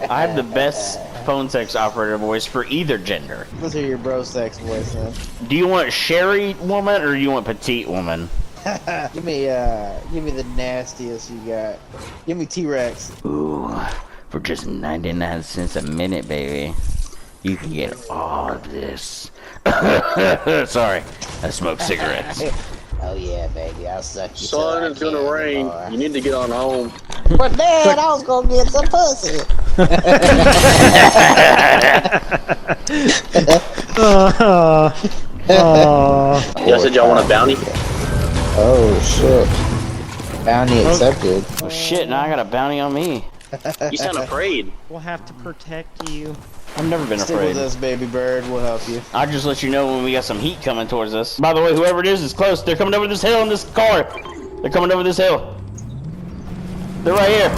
I have the best phone sex operator voice for either gender. Let's hear your bro sex voice, man. Do you want Sherry woman or do you want petite woman? give me the nastiest you got. Give me T-Rex. Ooh, for just 99 cents a minute, baby, you can get all of this. Sorry, I smoke cigarettes. Oh yeah, baby, I'll suck you. Son, it's gonna rain. You need to get on home. But Dad, I was gonna get some pussy. Y'all said y'all want a bounty? Oh shit. Bounty accepted. Oh shit, now I got a bounty on me. You sound afraid. We'll have to protect you. I've never been Stick afraid. with us, baby bird. We'll help you. I'll just let you know when we got some heat coming towards us. By the way, whoever it is close. They're coming over this hill in this car. They're coming over this hill. They're right here.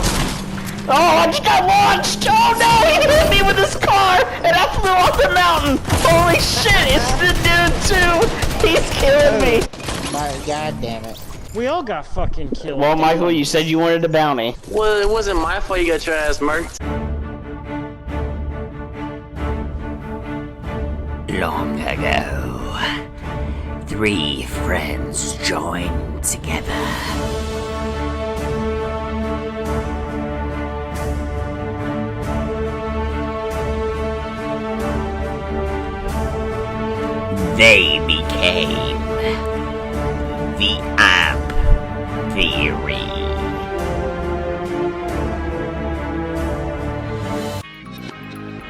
Oh, I just got launched! Oh no, he hit me with his car, and I flew off the mountain! Holy shit, it's the dude too! He's killing me! My god damn it. We all got fucking killed. Well, Michael, you said you wanted a bounty. Well, it wasn't my fault you got your ass murked. Long ago, 3 friends joined together. They became the Amp Theory.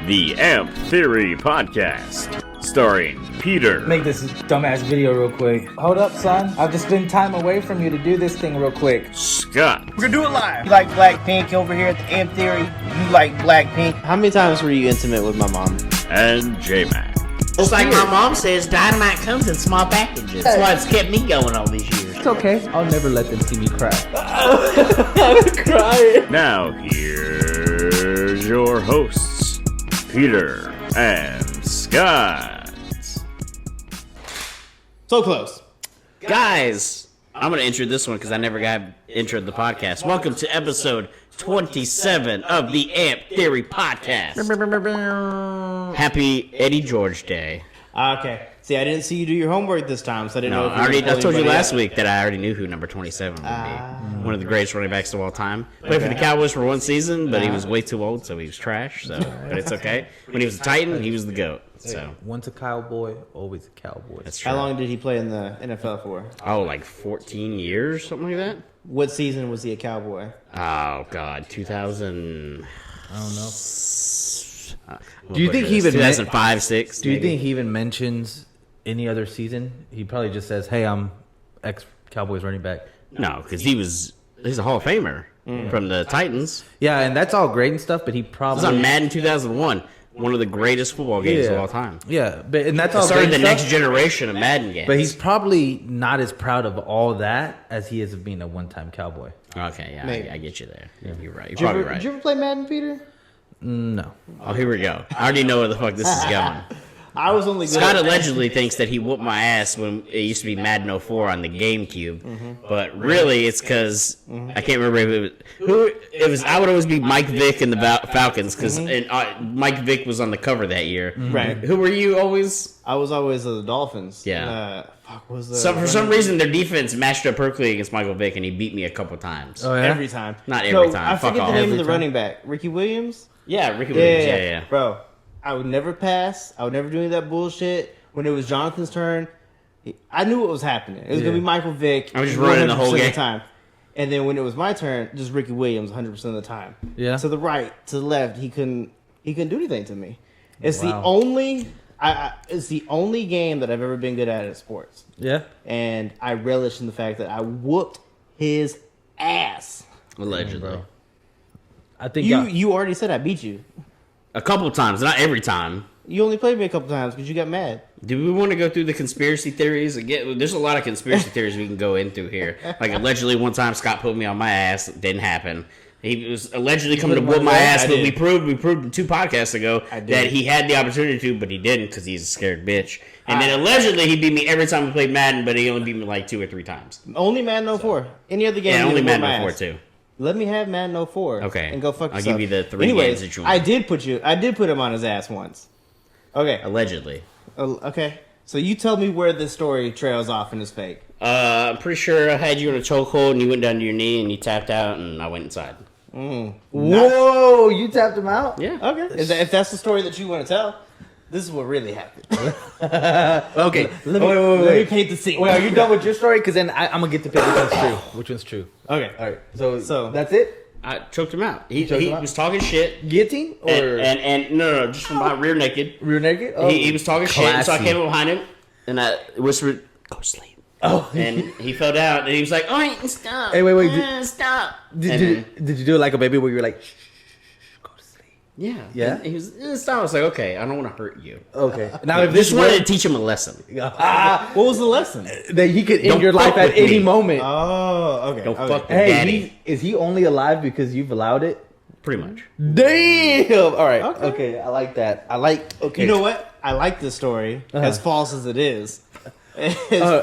The Amp Theory Podcast, starring Peter. Make this dumbass video real quick. Hold up, son. I've just been time away from you to do this thing real quick. Scott. We're gonna do it live. You like Blackpink over here at the Amp Theory? You like Blackpink? How many times were you intimate with my mom? And J-Mac. Just like my mom says, dynamite comes in small packages. That's why it's kept me going all these years. It's okay. I'll never let them see me cry. I'm crying. Now here's your hosts, Peter and Scott. So close. Guys, I'm gonna intro this one because I never got introed the podcast. Welcome to episode 27 of the Amp Theory Podcast. Happy Eddie George Day. Okay. See, I didn't see you do your homework this time, so I didn't know if you I told you last week that I already knew who number 27 would be. One of the greatest running backs of all time. Played for the Cowboys for one season, but he was way too old, so he was trash. So, but it's okay. When he was a Titan, he was the GOAT. So Once a cowboy, always a cowboy. that's true. How long did he play in the NFL for? Oh, like 14 years, something like that. What season was he a Cowboy? Oh God, 2000. I don't know. Do Do you think he even 2005, 6? Do you maybe? think he even mentions any other season? He probably just says, "Hey, I'm ex-Cowboys running back." No, because he's a Hall of Famer from the Titans. Yeah, and that's all great and stuff, but he This probably was on Madden 2001, one of the greatest football games of all time. Yeah, but and that's It all started great the stuff, next generation of Madden games. But he's probably not as proud of all that as he is of being a one-time Cowboy. Okay, yeah, Maybe. I get you there. Yeah, you're right. You're Did you, probably ever, right. did you ever play Madden, Peter? No. Oh, here we go. I already know where the fuck this is going. I was only good Scott at allegedly thinks that he whooped my ass when it used to be Madden 04 on the GameCube, but really it's because I can't remember who it was. I would always be Mike Vick and the Falcons because Mike Vick was on the cover that year. Right. Who were you always? I was always the Dolphins. Yeah. Fuck, what was the So for some reason their defense matched up perfectly against Michael Vick and he beat me a couple times. Oh yeah. every time. Not every No, time. I Fuck forget off. the name of Every the time. running back. Ricky Williams? Yeah, Ricky Williams. Yeah. Bro, I would never pass. I would never do any of that bullshit. When it was Jonathan's turn, I knew what was happening. It was going to be Michael Vick. I was just running the whole 100% game. of the time. And then when it was my turn, just Ricky Williams 100% of the time. Yeah. To the right, to the left, he couldn't do anything to me. It's the Wow. only it's the only game that I've ever been good at in sports. Yeah. And I relish in the fact that I whooped his ass. Allegedly. I think You already said I beat you. A couple times, not every time. You only played me a couple times because you got mad. Do we want to go through the conspiracy theories again? There's a lot of conspiracy theories we can go into here. Like allegedly, one time Scott put me on my ass. It didn't happen. He was allegedly coming to put him whoop on my your ass, ass? but I we did. proved 2 podcasts ago I did. that he had the opportunity to, but he didn't because he's a scared bitch. And then allegedly he beat me every time we played Madden, but he only beat me like 2 or 3 times. Only Madden 04. Any other game? Yeah, you only didn't whoop Madden my before ass. too. Let me have Madden 04. Okay. And go fuck I'll yourself. give you the 3 Anyways, games that you want. I did put him on his ass once. Okay. Allegedly. Okay. So you tell me where this story trails off and is fake. I'm pretty sure I had you in a chokehold and you went down to your knee and you tapped out and I went inside. Whoa! You tapped him out? Yeah. Okay. If that's the story that you want to tell, this is what really happened. Okay. Let me paint the scene. Wait, are you done with your story? Because then I'm gonna get to pick which one's true. Which one's true? Okay. All right. So that's it. I choked him out. He choked him out? was talking shit. Guillotine or And no, just from behind, rear naked. rear naked? Oh, He was talking shit, so I classy. came up behind him and I whispered, "Go to sleep." Oh. And he fell down and he was like, "Oh, wait, stop! Hey, wait, stop!" Did you do it like a baby where you're like, shh, go to sleep? Yeah, Yeah? And he was stop. I was like, "Okay, I don't want to hurt you." Okay. Now if Just this wanted were to teach him a lesson. what was the lesson? that he could end Don't your life fuck at with any me. moment. Oh, okay. Don't okay. fuck with Hey, daddy. is he only alive because you've allowed it? Pretty much. Damn. All right. Okay. Okay. I like that. Okay. You know what? I like this story, as false as it is. As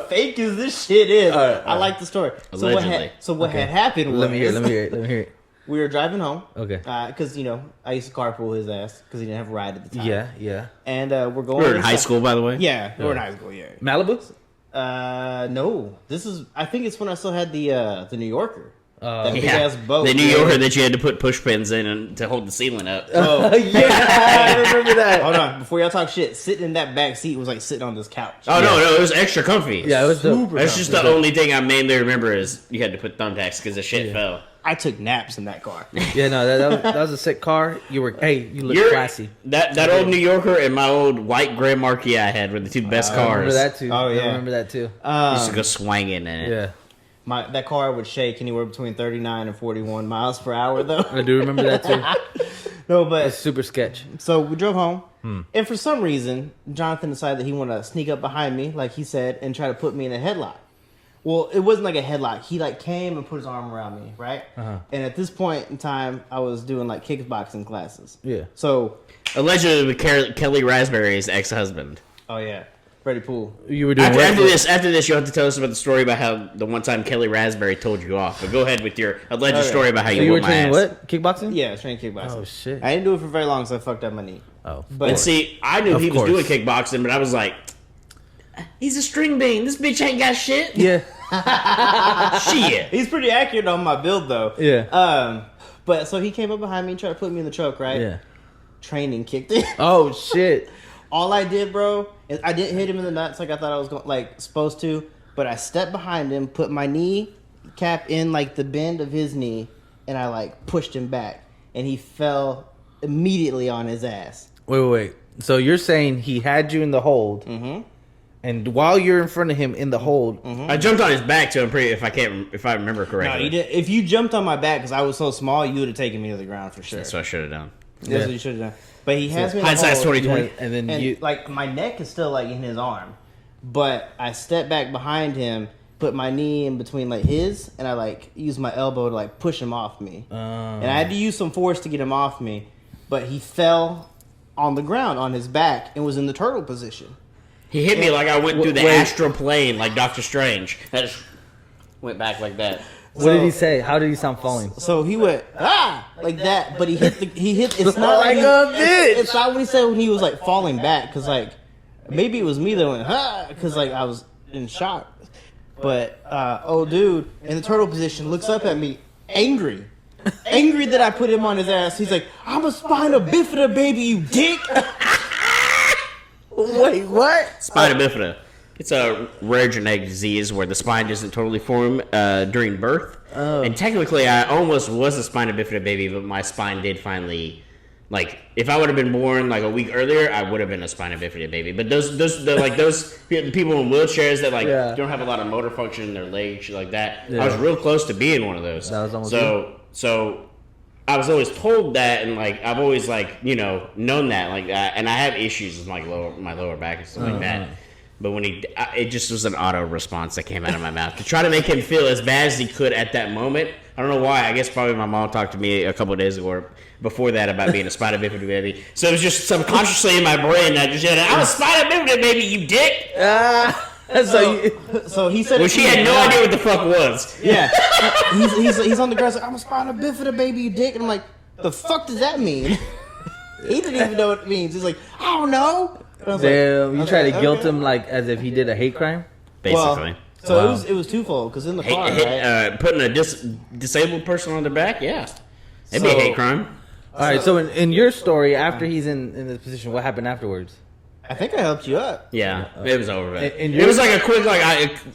fake as this shit is, I like the story. Allegedly. So what had happened was... Let me hear it. We were driving home. Okay. Because, I used to carpool his ass because he didn't have a ride at the time. Yeah. And we're going... We were in high school, by the way. Yeah, we were in high school, yeah. Malibu? No. I think it's when I still had the New Yorker. That big Yeah, ass boat. the New Yorker that you had to put push pins in and to hold the ceiling up. Oh, Yeah, I remember that. hold on. Before y'all talk shit, sitting in that back seat was like sitting on this couch. Oh no, it was extra comfy. Yeah, it was dope. That's just the only thing I mainly remember is you had to put thumbtacks because the shit fell. I took naps in that car. Yeah, no, that was a sick car. You look classy. That old New Yorker and my old white Grand Marquis I had were the two best I remember cars. that too. Oh, yeah. I remember that too. Used to go swinging in it. Yeah, That car would shake anywhere between 39 and 41 miles per hour, though. I do remember that too. No, It's but super sketch. so we drove home, and for some reason, Jonathan decided that he wanted to sneak up behind me, like he said, and try to put me in a headlock. Well, it wasn't like a headlock. He came and put his arm around me, right? And at this point in time, I was doing like kickboxing classes. Yeah. So, Allegedly with Kelly Raspberry's ex-husband. oh yeah, Freddie Poole. You were doing After this, you have to tell us about the story about how the one time Kelly Raspberry told you off. But go ahead with your alleged Okay. story about how So you you were whooped my training ass. what? Kickboxing? Yeah, I was training kickboxing. Oh shit. I didn't do it for very long, so I fucked up my knee. Oh. But And see, I knew Of he was course. doing kickboxing, but I was like, he's a string bean. This bitch ain't got shit. Yeah. Shit. he's pretty accurate on my build, though. Yeah. But so he came up behind me and tried to put me in the choke, right? Yeah. Training kicked in. Oh shit. All I did, bro, is I didn't hit him in the nuts like I thought I was supposed to, but I stepped behind him, put my knee cap in like the bend of his knee, and I pushed him back, and he fell immediately on his ass. Wait. So you're saying he had you in the hold, and while you're in front of him in the hold, I jumped on his back to him if I remember No, correctly. you did. If you jumped on my back because I was so small, you would have taken me to the ground for sure. That's what I should have done. That's what you should have done. But he has me in the Hindsight's hold, 2020. and then and you. my neck is still in his arm, but I stepped back behind him, put my knee in between his, and I used my elbow to push him off me, and I had to use some force to get him off me, but he fell on the ground on his back and was in the turtle position. He hit me like I went through the Wait. astral plane like Doctor Strange. I just went back like that. What did he say? How did he sound falling? So he went like that, but he hit. It's not Like like a bitch. It's not what he said when he was falling back, because maybe it was me that went because I was in shock. But old dude in the turtle position looks up at me, angry that I put him on his ass. He's like, "I'm a spina bifida, baby, you dick." Wait, what? Spina bifida. It's a rare genetic disease where the spine doesn't totally form during birth. Oh. And technically, I almost was a spina bifida baby, but my spine did finally, if I would have been born a week earlier, I would have been a spina bifida baby. But those people in wheelchairs that Yeah. don't have a lot of motor function in their legs, shit like that. Yeah. I was real close to being one of those. That was almost so I was always told that, and I've always known that and I have issues with my lower back and stuff like that. But when it just was an auto response that came out of my mouth to try to make him feel as bad as he could at that moment. I don't know why. I guess probably my mom talked to me a couple of days ago or before that about being a spina bifida baby. So it was just subconsciously in my brain that I just said, "I'm a spina bifida baby, you dick." So he said, Well, she had no idea what the fuck was. Yeah, he's on the ground. Like, I'm a spina bifida, baby, you dick. And I'm like, the fuck does that mean? He didn't even know what it means. He's like, I don't know. And I was Damn, you like, try to guilt him like as if he did a hate crime. Basically. So it was twofold because in the car, right? Putting a disabled person on their back, yeah. It'd be a hate crime. All right, so in your story, after he's in this position, what happened afterwards? I think I helped you up. Yeah, it was over. And It was like a quick, like,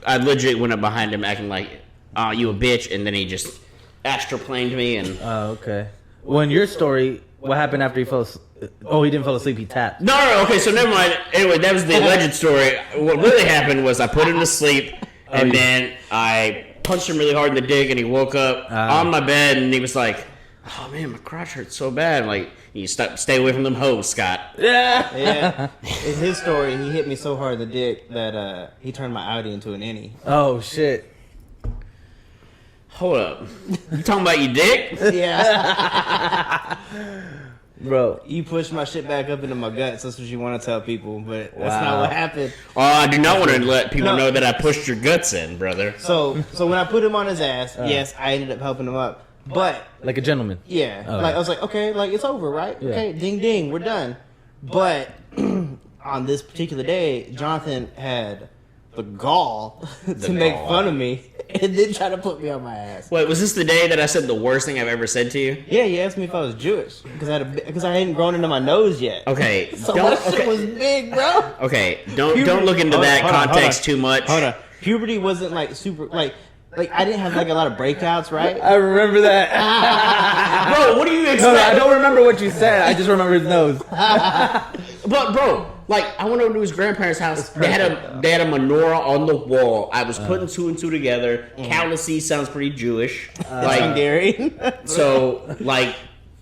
I legit went up behind him acting like, oh, you a bitch, and then he just astroplaned me, and... Oh, okay. Well, in your story, what happened after he fell asleep? Oh, he didn't fall asleep, he tapped. No, okay, so never mind. Anyway, that was the alleged story. What really happened was I put him to sleep, and then I punched him really hard in the dick, and he woke up on my bed, and he was like, oh, man, my crotch hurts so bad. I'm like, you stay away from them hoes, Scott. Yeah. In his story, he hit me so hard in the dick that he turned my Audi into an innie. Oh, shit. Hold up. You talking about your dick? Yeah. Bro. You pushed my shit back up into my guts. That's what you want to tell people, but that's not what happened. Oh, I do not want to let people know that I pushed your guts in, brother. So when I put him on his ass, yes, I ended up helping him up. But Like a gentleman. yeah, Oh, like yeah. I was like, okay, like it's over, right? Yeah. Okay, ding ding, we're done. But on this particular day, Jonathan had the gall to make fun of me and then try to put me on my ass. Wait, was this the day that I said the worst thing I've ever said to you? Yeah, he asked me if I was Jewish because I hadn't grown into my nose yet. Okay, So that shit was big, bro. Okay, don't look into that context too much. Hold on. Puberty wasn't like super like I didn't have like a lot of breakouts, right? I remember that. Bro, what do you No, expect? I don't remember what you said. I just remember his nose. But bro, like I went over to his grandparents' house. They had a menorah on the wall. I was putting two and two together. Calicy sounds pretty Jewish. Hungarian. So like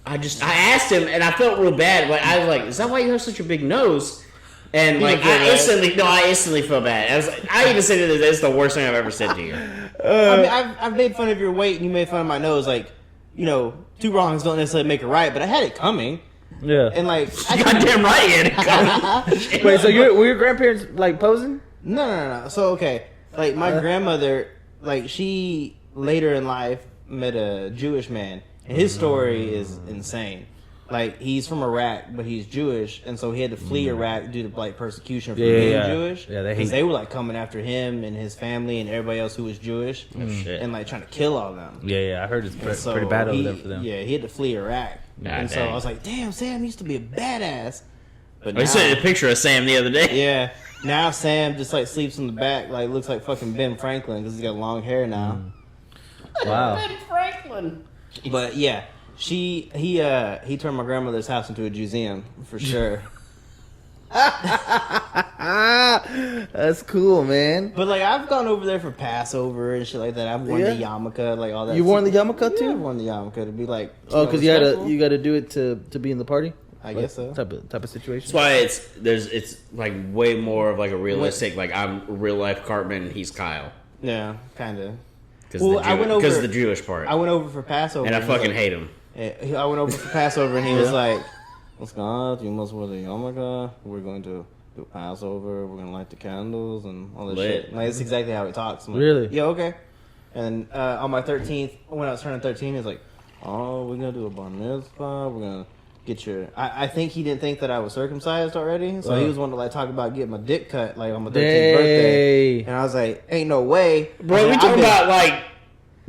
I asked him and I felt real bad. Like I was like, is that why you have such a big nose? And like I instantly felt bad. I even said that it's the worst thing I've ever said to you. I mean, I've made fun of your weight and you made fun of my nose. Like, you know, two wrongs don't necessarily make a right, but I had it coming. Yeah. And like, Goddamn right, he had it coming. Wait, so were your grandparents like posing? No. So okay, like my grandmother, like she later in life met a Jewish man, and his story is insane. Like he's from Iraq, but he's Jewish, and so he had to flee Iraq due to like persecution for being Jewish. Yeah, they were like coming after him and his family and everybody else who was Jewish, shit. and like trying to kill all of them. Yeah, I heard it's And so pretty bad over there for them. Yeah, he had to flee Iraq, and so dang. I was like, damn, Sam used to be a badass. But I now, sent a picture of Sam the other day. yeah, now Sam just like sleeps in the back, like looks like fucking Ben Franklin because he's got long hair now. Wow. But yeah. He turned my grandmother's house into a museum for sure. That's cool, man. But like I've gone over there for Passover and shit like that. I've worn the yarmulke, like all that. You worn the yarmulke too? Yeah, I've worn the yarmulke to be like. Oh, because you got to do it to be in the party. I guess so. Type of situation. That's why it's like way more of like a realistic, like I'm real life Cartman, he's Kyle. Yeah, kind of. Because the Jewish part. I went over for Passover, and I fucking hate him. I went over for Passover, and he was like, "What's going on? You must wear the yarmulke. We're going to do Passover. We're gonna light the candles and all this shit." Like that's exactly how he talks. I'm like, Really? Yeah. Okay. And on my 13th, when I was turning 13, he was like, "Oh, we're gonna do a bar mitzvah. We're gonna get your." I think he didn't think that I was circumcised already, so he was wanting to like talk about getting my dick cut like on my 13th birthday. And I was like, "Ain't no way, Bro, we talking about like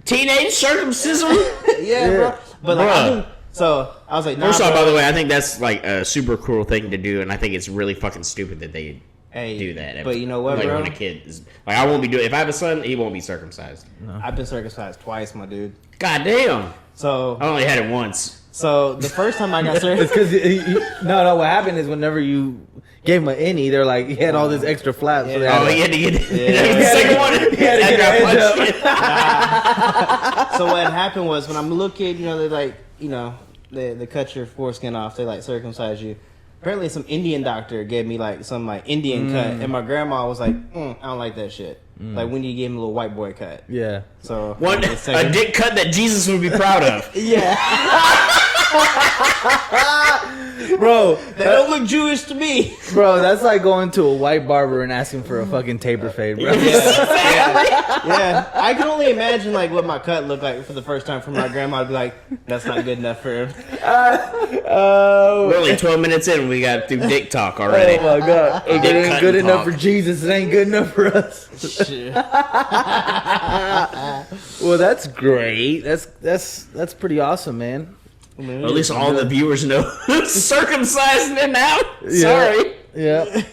teenage circumcision?" yeah, bro. But like, so I was like, nah, First off, bro. by the way, I think that's like a super cool thing to do, and I think it's really fucking stupid that they do that. But you know what, like, bro? when a kid is like, I won't be doing. If I have a son, he won't be circumcised. I've been circumcised twice, my dude. God damn! So I only had it once. So the first time I got circumcised, Because no. What happened is whenever you gave him an innie, they're like he had all this extra flaps. So they had He had to get Yeah. the second one. He had to get After I punched it. so what happened was when I'm a little kid, you know, they like, you know, they cut your foreskin off, they like circumcise you. Apparently, some Indian doctor gave me like some like Indian cut, and my grandma was like, I don't like that shit. Like when you gave him a little white boy cut. Yeah. So A dick cut that Jesus would be proud of. Yeah. Bro, They don't look Jewish to me. bro, that's like going to a white barber and asking for a fucking taper fade, bro. Yeah, I can only imagine like what my cut looked like for the first time from my grandma. I'd be like, "That's not good enough for him." We're only 12 minutes in. We got through Tik Tok already. Oh my god! If it Dick ain't cut good and enough talk. for Jesus, it ain't good enough for us. Shit. Well, that's great. That's pretty awesome, man. Or at least all the viewers know circumcising it now. Yeah. Sorry. Yeah.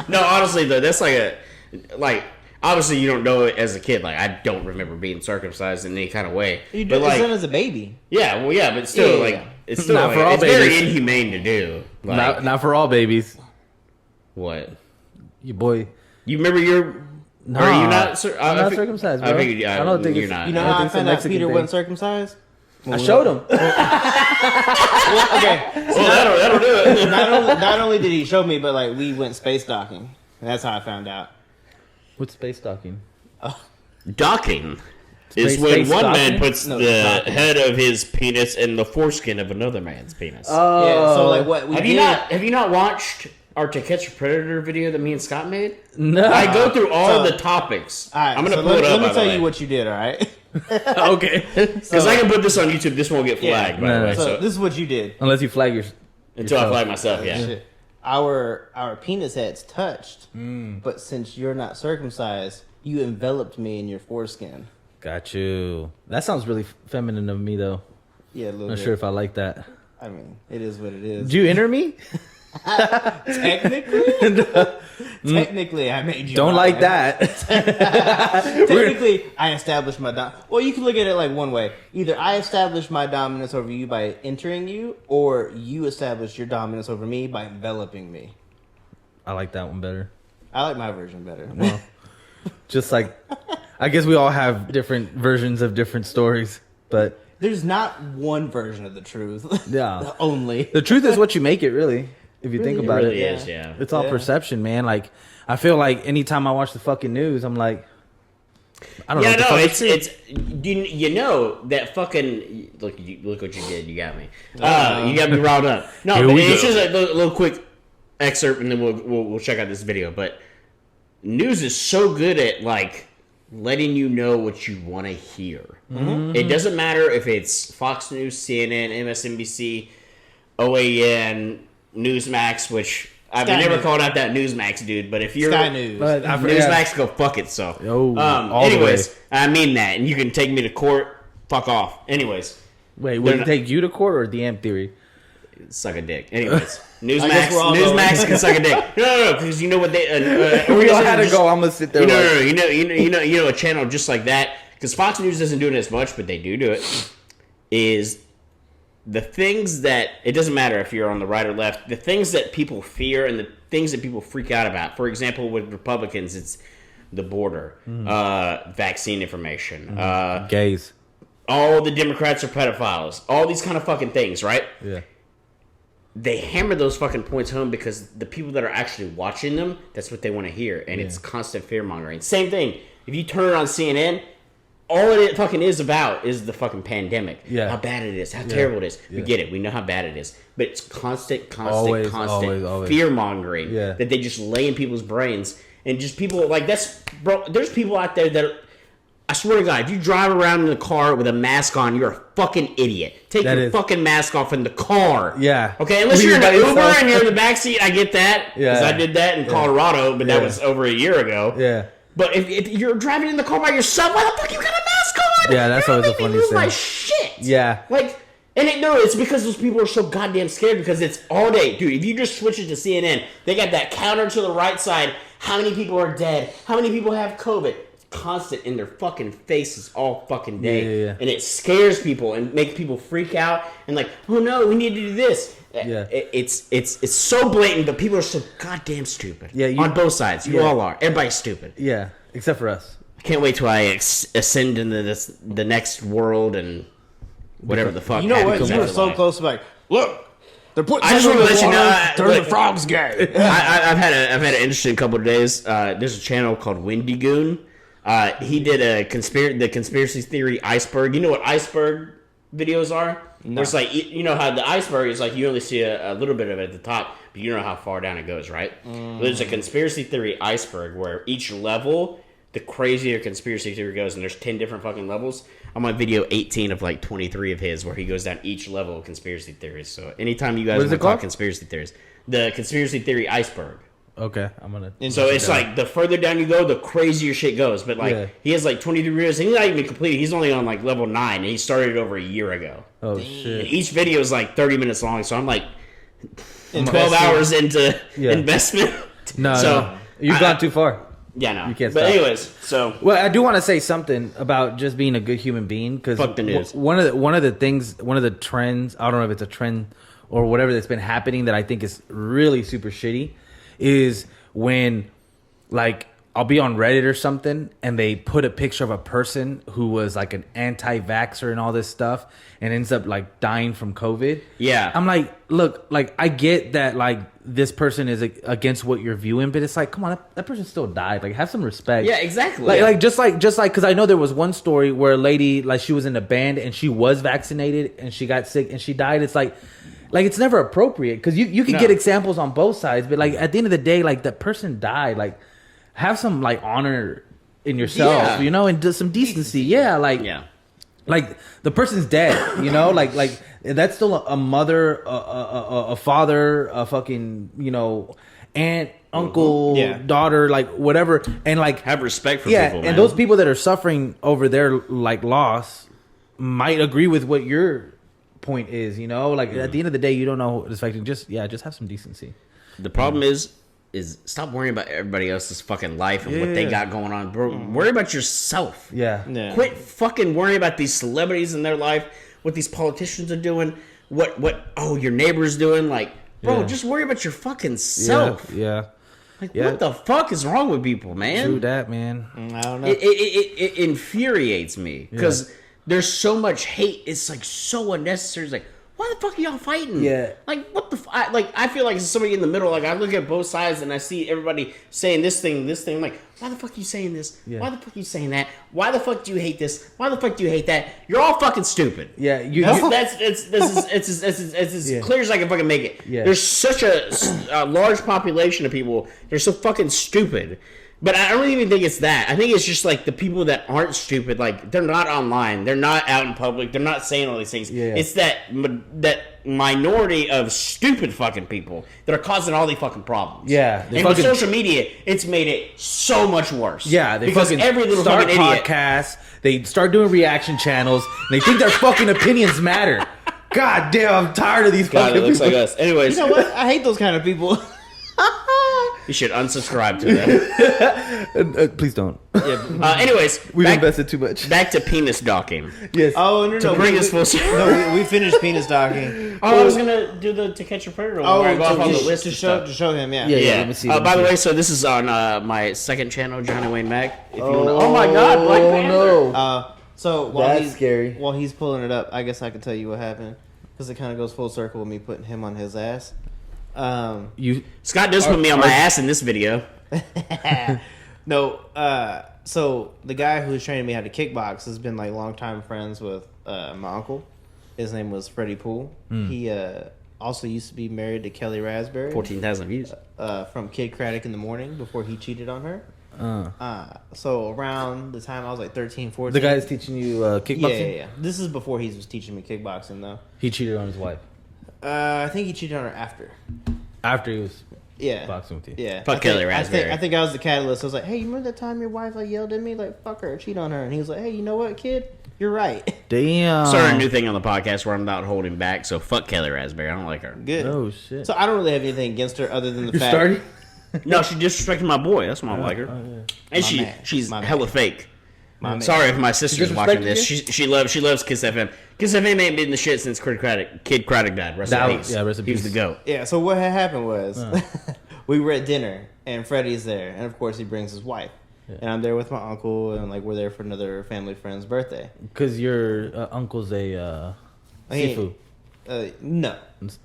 No, honestly though, that's like obviously you don't know it as a kid. Like I don't remember being circumcised in any kind of way. You but did like, it as a baby. yeah, well, yeah, but still, Yeah. like it's still Not like, for all it's very babies. inhumane to do. Like Not for all babies. what? You boy. You remember your? Nah, are you not? I'm not circumcised, bro. I figured. I don't think you're it's- not. You know I don't how I think it's a found out Mexican Peter thing. wasn't circumcised? I showed him. Okay. Well, that'll do it. Not only did he show me, but like we went space docking. And that's how I found out. What's space docking? Docking is when Space one docking? man puts No, the docking. head of his penis in the foreskin of another man's penis. Oh, Yeah. So like what we have did. you not watched our To Catch a Predator video that me and Scott made? no. I go through all So- the topics. All right, I'm gonna so pull it up. Let me by tell the way. you what you did. All right. Okay. Because I can put this on YouTube. This won't get flagged, by the No, way. no. So So, this is what you did. Unless you flag your. until I yourself. flag myself, yeah. Shit. Our penis heads touched, but since you're not circumcised, you enveloped me in your foreskin. Got you. That sounds really feminine of me, though. Yeah, a little Not bit. sure if I like that. I mean, it is what it is. Did you enter me? Technically, I made you. Don't mine. like that. Technically, I established my Well, you can look at it like one way. Either I established my dominance over you by entering you, or you established your dominance over me by enveloping me. I like that one better. I like my version better. Well, just like, I guess we all have different versions of different stories, but There's not one version of the truth. yeah. Only. The truth is what you make it, really, if you think It about really it. is, yeah. It's all Yeah. perception, man. Like, I feel like anytime I watch the fucking news, I'm like, I don't know. Yeah, what the no, fuck it's is you know that fucking look what you did. You got me. You got me riled up. No, Here but we it's go. just a little quick excerpt, and then we'll check out this video. But news is so good at like letting you know what you want to hear. Mm-hmm. It doesn't matter if it's Fox News, CNN, MSNBC, OAN, Newsmax, which I've Sky never News. called out that Newsmax dude, but if you're Sky News. But I forgot. Newsmax, go fuck it. So, Oh, all the anyways, way. I mean that, and you can take me to court. Fuck off. Anyways, Wait, They're would it not- take you to court or the amp theory? suck a dick. Anyways, Newsmax, guess we're all going. Newsmax can suck a dick. No, because you know what they. We all had to go. I'm gonna sit there. No, like, you know a channel just like that, because Fox News doesn't do it as much, but they do it. Is the things that it doesn't matter if you're on the right or left. The things that people fear and the things that people freak out about. For example, with Republicans, it's the border, vaccine information, gays. all the Democrats are pedophiles, all these kind of fucking things, right? Yeah. They hammer those fucking points home because the people that are actually watching them, that's what they want to hear, and it's constant fear mongering. Same thing. If you turn it on CNN, all it fucking is about is the fucking pandemic. Yeah. How bad it is, how terrible it is. We Yeah. get it. We know how bad it is. But it's constant Always, always. fear mongering Yeah. that they just lay in people's brains. And just people like that's bro. There's people out there that I swear to God, if you drive around in the car with a mask on, you're a fucking idiot. Take That your is- fucking mask off in the car. Yeah. Okay, unless When you're in you're an by Uber yourself. and you're in the backseat, I get that. Because Yeah. I did that in Colorado, but that Yeah. was over a year ago. Yeah. But if you're driving in the car by yourself, why the fuck you got a mask on? Yeah, that's You're gonna always the make me funniest lose my thing. shit. Yeah. Like, and it's because those people are so goddamn scared because it's all day. Dude, if you just switch it to CNN, they got that counter to the right side. How many people are dead? How many people have COVID? It's constant in their fucking faces all fucking day. Yeah. And it scares people and makes people freak out and like, oh no, we need to do this. Yeah. It's so blatant, but people are so goddamn stupid. Yeah, on both sides. You Yeah. all are. Everybody's stupid. Yeah. Except for us. I can't wait till I ascend into the next world and whatever the fuck. You know what? happens You were after so life. close to like, look, they're putting I just something want in to the let you water, know. turn the look, frogs gay. I've had an interesting couple of days. There's a channel called Windy Goon. He did the conspiracy theory iceberg. You know what iceberg videos are? Where it's like, you know how the iceberg is like you only see a little bit of it at the top, but you don't know how far down it goes, right? There's a conspiracy theory iceberg where each level, the crazier conspiracy theory goes, and there's 10 different fucking levels. I'm on video 18 of like 23 of his where he goes down each level of conspiracy theories. So anytime you guys want to talk conspiracy theories, the conspiracy theory iceberg. Okay, I'm gonna. So it's like the further down you go, the crazier shit goes. But like he has like 23 videos, and he's not even completed. He's only on like level 9, and he started over a year ago. Oh shit! And each video is like 30 minutes long, so I'm like 12 hours into investment. No, you've gone too far. Yeah, no. You can't but stop. anyways, so well, I do want to say something about just being a good human being because fuck the news. One of the trends. I don't know if it's a trend or whatever that's been happening that I think is really super shitty. Is when, like, I'll be on Reddit or something and they put a picture of a person who was like an anti-vaxxer and all this stuff and ends up like dying from COVID. Yeah. I'm like, look, like I get that like this person is against what you're viewing, but it's like, come on, that person still died. Like have some respect. Yeah, exactly. Like just like because I know there was one story where a lady, like she was in a band and she was vaccinated and she got sick and she died. It's like it's never appropriate because you can get examples on both sides, but like at the end of the day, like that person died. Like have some like honor in yourself, you know, and do some decency. Yeah, like the person's dead, you know, like that's still a mother, a father, a fucking, you know, aunt, uncle, daughter, like whatever, and like have respect for people. And those people that are suffering over their like loss might agree with what your point is, you know, like at the end of the day, you don't know what it's affecting. Just have some decency. The problem is stop worrying about everybody else's fucking life and what they got going on, bro. Worry about yourself. Quit fucking worrying about these celebrities in their life, what these politicians are doing, what your neighbor's doing. Like, bro, just worry about your fucking self. Like, what the fuck is wrong with people, man? True that, man. I don't know. It infuriates me because there's so much hate. It's like so unnecessary. It's like, why the fuck are y'all fighting? Like, what the I feel like somebody in the middle. Like, I look at both sides and I see everybody saying this thing. I'm like, why the fuck are you saying this? Why the fuck are you saying that? Why the fuck do you hate this? Why the fuck do you hate that? You're all fucking stupid. It's as clear as I can fucking make it. There's such a large population of people. They're so fucking stupid. But I don't even think it's that. I think it's just like the people that aren't stupid, like they're not online, they're not out in public, they're not saying all these things. It's that minority of stupid fucking people that are causing all these fucking problems. And with social media, it's made it so much worse. They because fucking every little start fucking idiot podcasts, they start doing reaction channels, and they think their fucking opinions matter. God damn, I'm tired of these fucking it looks people. like us. Anyways, you know what? I hate those kind of people. You should unsubscribe to them. Please don't. Anyways, we've invested too much. Back to penis docking. Yes. Oh no! To bring us full circle. No, we finished penis docking. I was gonna do the To Catch a Predator. Where I go off on the list to show him. Yeah. Let me see. By the way, so this is on my second channel, Johnny Wayne Mac. If you wanna, oh my God, Black Panther. No. So while that's he's scary. While he's pulling it up, I guess I can tell you what happened because it kind of goes full circle with me putting him on his ass. Scott does put me on my ass in this video. No, so the guy who's training me how to kickbox has been like longtime friends with my uncle. His name was Freddie Poole. He also used to be married to Kelly Raspberry. 14,000 views. From Kid Craddock in the Morning before he cheated on her. So around the time I was like 13, 14. The guy is teaching you kickboxing? Yeah. This is before he was teaching me kickboxing though. He cheated on his wife. I think he cheated on her after. After he was Yeah. boxing with you. Yeah. Fuck Kelly Raspberry. I think I was the catalyst. I was like, hey, you remember that time your wife like yelled at me? Like, fuck her, cheat on her. And he was like, hey, you know what, kid? You're right. Damn. Started a new thing on the podcast where I'm not holding back, so fuck Kelly Raspberry. I don't like her. Good. Oh, shit. So I don't really have anything against her other than the You're fact. starting? No, she disrespected my boy. That's why I like her. And she's hella fake. Sorry if my sister's watching this. She loves Kiss FM. Kiss FM ain't been the shit since Kid Craddock died. Rest in peace. Yeah, rest in peace. He was the GOAT. Yeah, so what had happened was we were at dinner and Freddie's there, and of course he brings his wife. Yeah. And I'm there with my uncle, and like we're there for another family friend's birthday. Because your uncle's a seafood. No,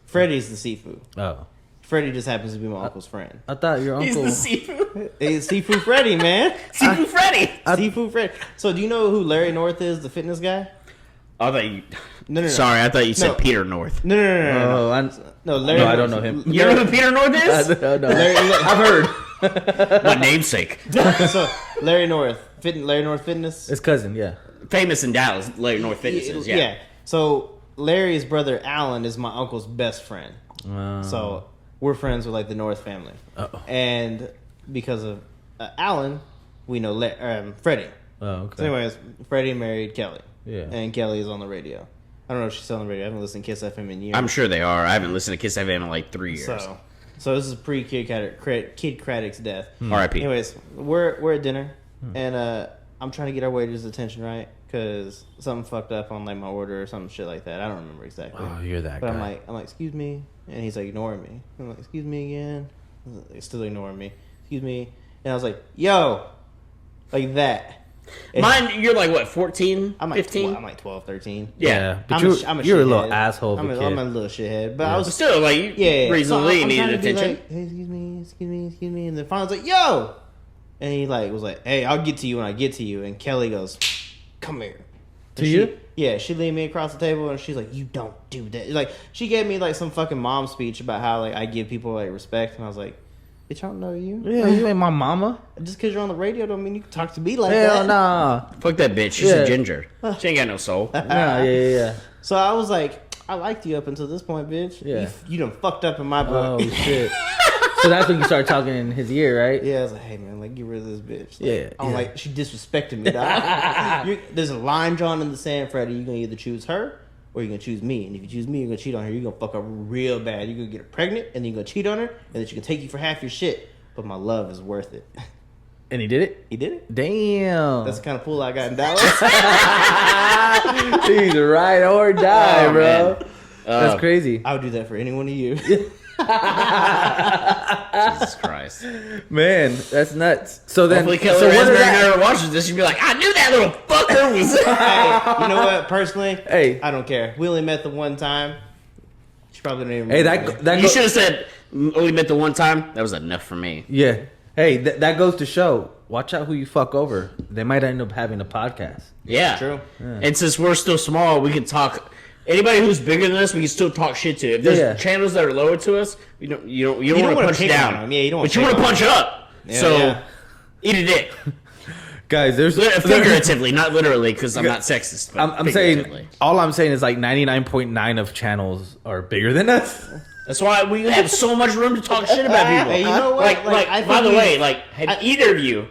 Freddie's the seafood. Oh. Freddie just happens to be my uncle's friend. I thought your uncle... He's the seafood. He's Seafood Freddy, man. Seafood Freddy. Seafood Freddy. So do you know who Larry North is, the fitness guy? I thought you. No. Sorry, I thought you said No. Peter North. No. Larry. No, I don't know him. You don't know who Peter North is? No. I've heard. My namesake. So Larry North Fitness. His cousin, yeah. Famous in Dallas, Larry North Fitness is, yeah. So Larry's brother Alan is my uncle's best friend. So we're friends with like the North family. Uh-oh. And because of Alan, we know Freddie. Oh, okay. So anyways, Freddie married Kelly. Yeah. And Kelly is on the radio. I don't know if she's still on the radio. I haven't listened to Kiss FM in years. I'm sure they are. I haven't listened to Kiss FM in like 3 years. So this is pre-Kid Craddock's death. R.I.P. Anyways, we're at dinner, and I'm trying to get our waiter's attention, right? Because something fucked up on like my order or some shit like that. I don't remember exactly. Oh, you're that but guy. I'm like, excuse me, and he's like ignoring me. I'm like, excuse me again. He's still ignoring me. Excuse me, and I was like, yo, like that. And Mine, you're like what, 14, I'm like 15? I'm like 12, 13. Yeah. But I'm you're a shithead. little asshole of a kid. I'm a little shithead, but I But was still, like, you reasonably I'm needed trying to be attention. like, hey, excuse me, and then finally was like, yo, and he like was like, hey, I'll get to you when I get to you, and Kelly goes, come here. To you? Yeah, she leaned me across the table and she's like, you don't do that. Like she gave me like some fucking mom speech about how like I give people like respect, and I was like, bitch, I don't know you. Yeah, you ain't my mama. Just because you're on the radio don't mean you can talk to me like Hell that. nah. Fuck that bitch. She's Yeah. a ginger. She ain't got no soul. Nah, yeah. So I was like, I liked you up until this point, bitch. Yeah. You done fucked up in my book. Oh, shit. So that's when you started talking in his ear, right? Yeah, I was like, hey man, like get rid of this bitch. Like, Yeah, I'm yeah. like, she disrespected me, dog. There's a line drawn in the sand, Freddie. You're gonna either choose her or you're gonna choose me. And if you choose me, you're gonna cheat on her. You're gonna fuck up real bad. You're gonna get her pregnant, and then you're gonna cheat on her, and then she can take you for half your shit. But my love is worth it. And he did it? He did it. Damn. That's the kind of pool I got in Dallas. He's ride or die, Oh, bro. man. That's crazy. I would do that for any one of you. Jesus Christ. Man, that's nuts. So then, Hopefully Kelly so what Raspberry did that- never watches this. She'd be like, I knew that little fucker was... Hey, you know what? Personally, Hey. I don't care. We only met the one time. She probably didn't even Hey, remember me. that You go- should have said, only met the one time. That was enough for me. Yeah. Hey, that goes to show. Watch out who you fuck over. They might end up having a podcast. Yeah. True. And since we're still small, we can talk... Anybody who's bigger than us, we can still talk shit to. If there's Yeah. channels that are lower to us, you don't want to wanna punch pick down. on them. Yeah, you don't wanna But you want to pick on punch up. Yeah, So, yeah. eat a dick. Guys, there's Figuratively, not literally, because I'm not sexist. But I'm saying, figuratively. all I'm saying is like 99.9 of channels are bigger than us. That's why we have so much room to talk shit about people. Hey, you know what? Like, I think by the we- way, like, have either of you...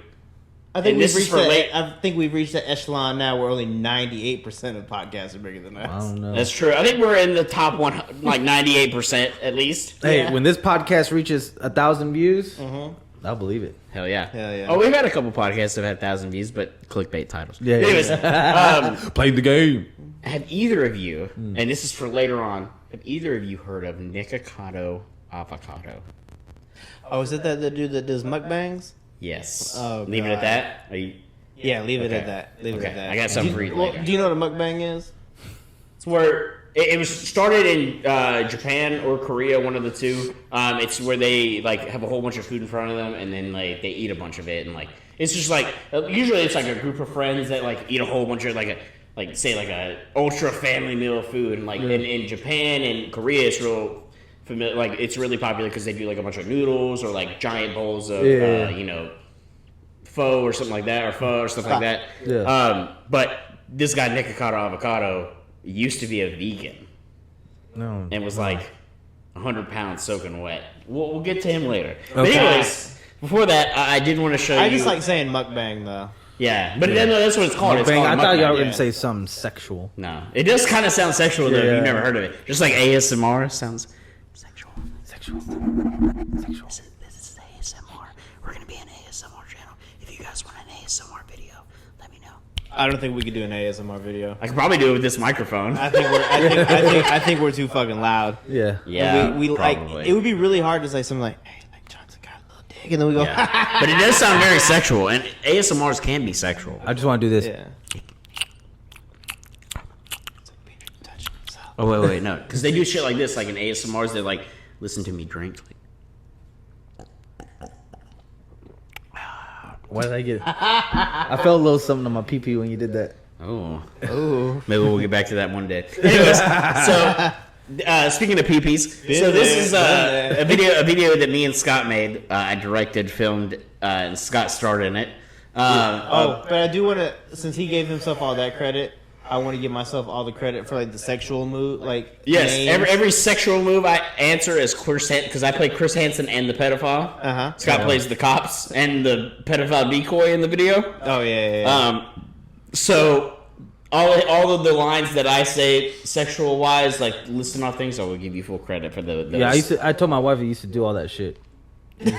I think And we've this is reached for that. late- I think we've reached that echelon now where only 98% of podcasts are bigger than us. I don't know. That's true. I think we're in the top one, like 98% at least. Hey, Yeah. when this podcast reaches 1,000 views, I'll believe it. Hell yeah. Hell yeah. Oh, we've had a couple podcasts that have had 1,000 views, but clickbait titles. Yeah. Anyways, Play the game. have either of you, and this is for later on, have either of you heard of Nikocado Avocado? Oh, is it that the dude that does mukbangs? Yes. Oh, Leave it at God. that? Are you... Yeah, leave it Okay. at that. Leave it Okay, at that. I got something for you later. Do you know what a mukbang is? It's where it was started in Japan or Korea, one of the two. It's where they like have a whole bunch of food in front of them, and then like they eat a bunch of it, and like it's just like usually it's like a group of friends that like eat a whole bunch of like a ultra family meal of food, and like in Japan and Korea it's real familiar, like it's really popular because they do like a bunch of noodles or like giant bowls of pho or something like that, or pho or stuff like that. Yeah. But this guy Nikocado Avocado used to be a vegan No. and was like 100 pounds soaking wet. We'll get to him later. But Okay. anyways, before that, I did want to show you. I just like saying mukbang though. Yeah, but then that's what it's called. It's Bang, I called thought y'all mukbang. were going to say something sexual. No, it does kind of sound sexual though. If Yeah. you've never heard of it, just like ASMR sounds sexual. Sexual. This is ASMR. We're gonna be an ASMR channel. If you guys want an ASMR video, let me know. I don't think we could do an ASMR video. I could probably do it with this microphone. I think we're too fucking loud. Yeah. Yeah, we like probably. it would be really hard to say something like, "Hey, like Johnson got a little dick," and then we go, Yeah. But it does sound very sexual, and ASMRs can be sexual. I just want to do this. yeah. Oh wait, no, because they do shit like this, like in ASMRs. They like listen to me drink. Why did I get it? I felt a little something on my pee-pee when you did that. Oh. Ooh. Maybe we'll get back to that one day. Anyways, so speaking of peepees, so this is a video that me and Scott made. I directed, filmed, and Scott starred in it. But I do want to, since he gave himself all that credit, I want to give myself all the credit for like the sexual move, like yes, names. every sexual move I answer is Chris because I play Chris Hansen and the pedophile. Scott plays the cops and the pedophile decoy in the video. Oh yeah. So all of the lines that I say sexual wise, like listing off things, I will give you full credit for those. Yeah, I told my wife I used to do all that shit. Yeah,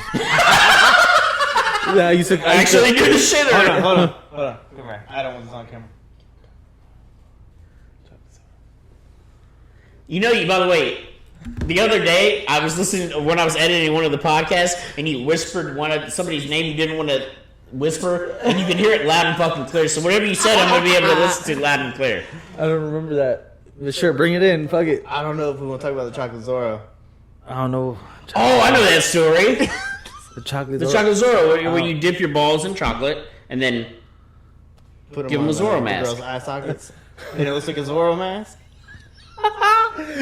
I used to do the shit. Hold on. Come here. I don't want this on camera. You know, by the way, the other day I was listening when I was editing one of the podcasts, and you whispered somebody's name you didn't want to whisper, and you can hear it loud and fucking clear. So whatever you said, I'm gonna be able to listen to loud and clear. I don't remember that. But sure, bring it in. Fuck it. I don't know if we want to talk about the chocolate Zorro. I don't know. Oh, I know that story. The chocolate. The chocolate Zorro, where you dip your balls in chocolate and then Put give them a Zorro the mask. girl's eye sockets, and it looks like a Zorro mask.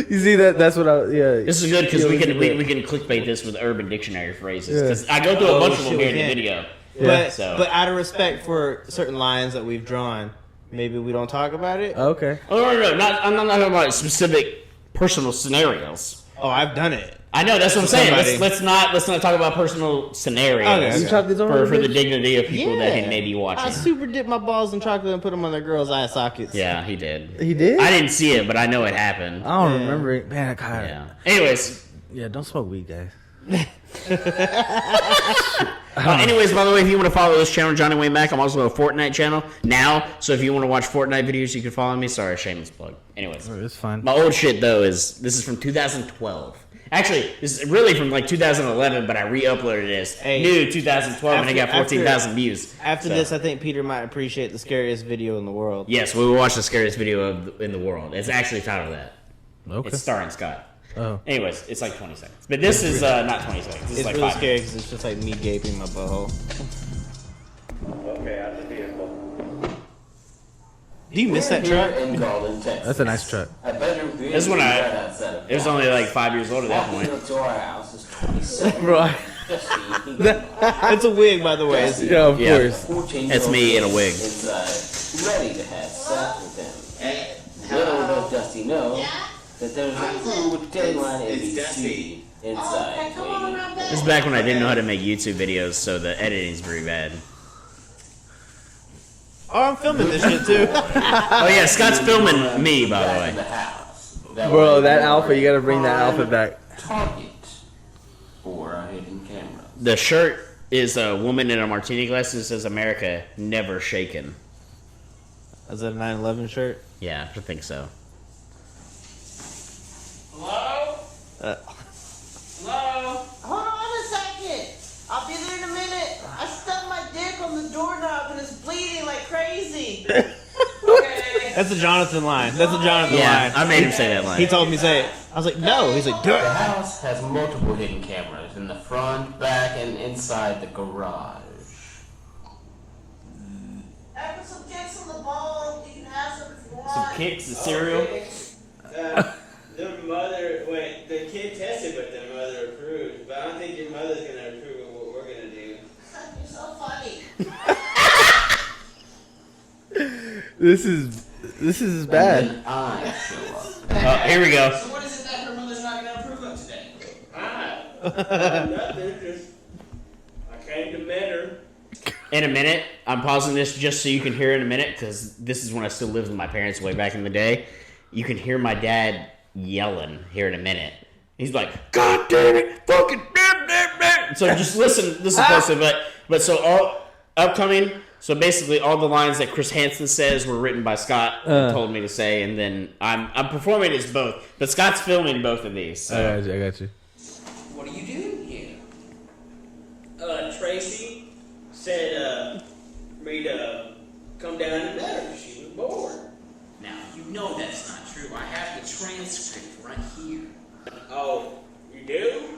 You see that? That's what I. Yeah. This is good because Yeah, we can clickbait this with Urban Dictionary phrases. Because Yeah. I go through a bunch of them shit, here in we the can. video. But out of respect for certain lines that we've drawn, maybe we don't talk about it. Okay. Oh no, I'm not talking about specific personal scenarios. Oh, I've done it. I know that's what I'm saying. Somebody. Let's not talk about personal scenarios Okay. You chocolate Zorro, for the bitch? dignity of people that may be I watching. super dipped my balls in chocolate and put them on their girls' eye sockets. Yeah, he did. He did. I didn't see it, but I know it happened. I don't remember it. Man, I kind of. Yeah. Anyways, Don't smoke weed, guys. anyways, by the way, if you want to follow this channel, Johnny Wayne Mac, I'm also a Fortnite channel now. So if you want to watch Fortnite videos, you can follow me. Sorry, shameless plug. Anyways, It's fine. my old shit though this is from 2012. Actually, this is really from like 2011, but I re-uploaded it as new 2012, and it got 14,000 views. After this, I think Peter might appreciate the scariest video in the world. Yes, we will watch the scariest video in the world. It's actually titled that. Okay. It's starring Scott. Oh. Anyways, it's like 20 seconds. But this is not 20 seconds. This is It's like really 5 scary because it's just like me gaping my butthole. Okay, out of the vehicle. Do you miss that truck? In Garland, Texas. That's a nice truck. A bedroom view This one right outside of it was only like 5 years old at that Walking point. up to our house is 27. Right. Just so you can get That's a wig, by the way. Yeah, of Yeah. course. 14-year-old That's me in a wig. Inside, ready to have sex with him. Little does Dusty know that there's a crew with deadline NBC inside waiting. This is back when I didn't know how to make YouTube videos, so the editing's pretty bad. Oh, I'm filming this shit too. Oh yeah, Scott's filming me, by the Back in way. the house. Bro, that outfit, you gotta bring that outfit back. Target for our hidden cameras. The shirt is a woman in a martini glass that says "America never shaken." Is that a 9/11 shirt? Yeah, I think so. Hello? Hello? Hold on a second. I'll be there in a minute. I stuck my dick on the doorknob and it's bleeding like crazy. Okay. That's a Jonathan line. That's a Jonathan Yeah, line. I made him say that line. He told me to say it. I was like, no. He's like, do The it. house has multiple hidden cameras in the front, back, and inside the garage. I put some kicks on the ball. You can have some if you want. Kicks, the cereal. The kid tested, but the mother approved. But I don't think your mother's gonna approve of what we're gonna do. You're so funny. This is bad. And I show up. Here we go. So what is it that her mother's not going to approve of today? Nothing, just I came to meet her. In a minute, I'm pausing this just so you can hear in a minute, because this is when I still lived with my parents way back in the day. You can hear my dad yelling here in a minute. He's like, "God damn it, fucking damn, damn, damn." So just listen closely, but so all upcoming. So basically, all the lines that Chris Hansen says were written by Scott. Told me to say, and then I'm performing as both. But Scott's filming both of these. So. I got you. What are you doing here? Tracy said me to come down and met her. She was bored. Now, you know that's not true. I have the transcript right here. Oh, you do?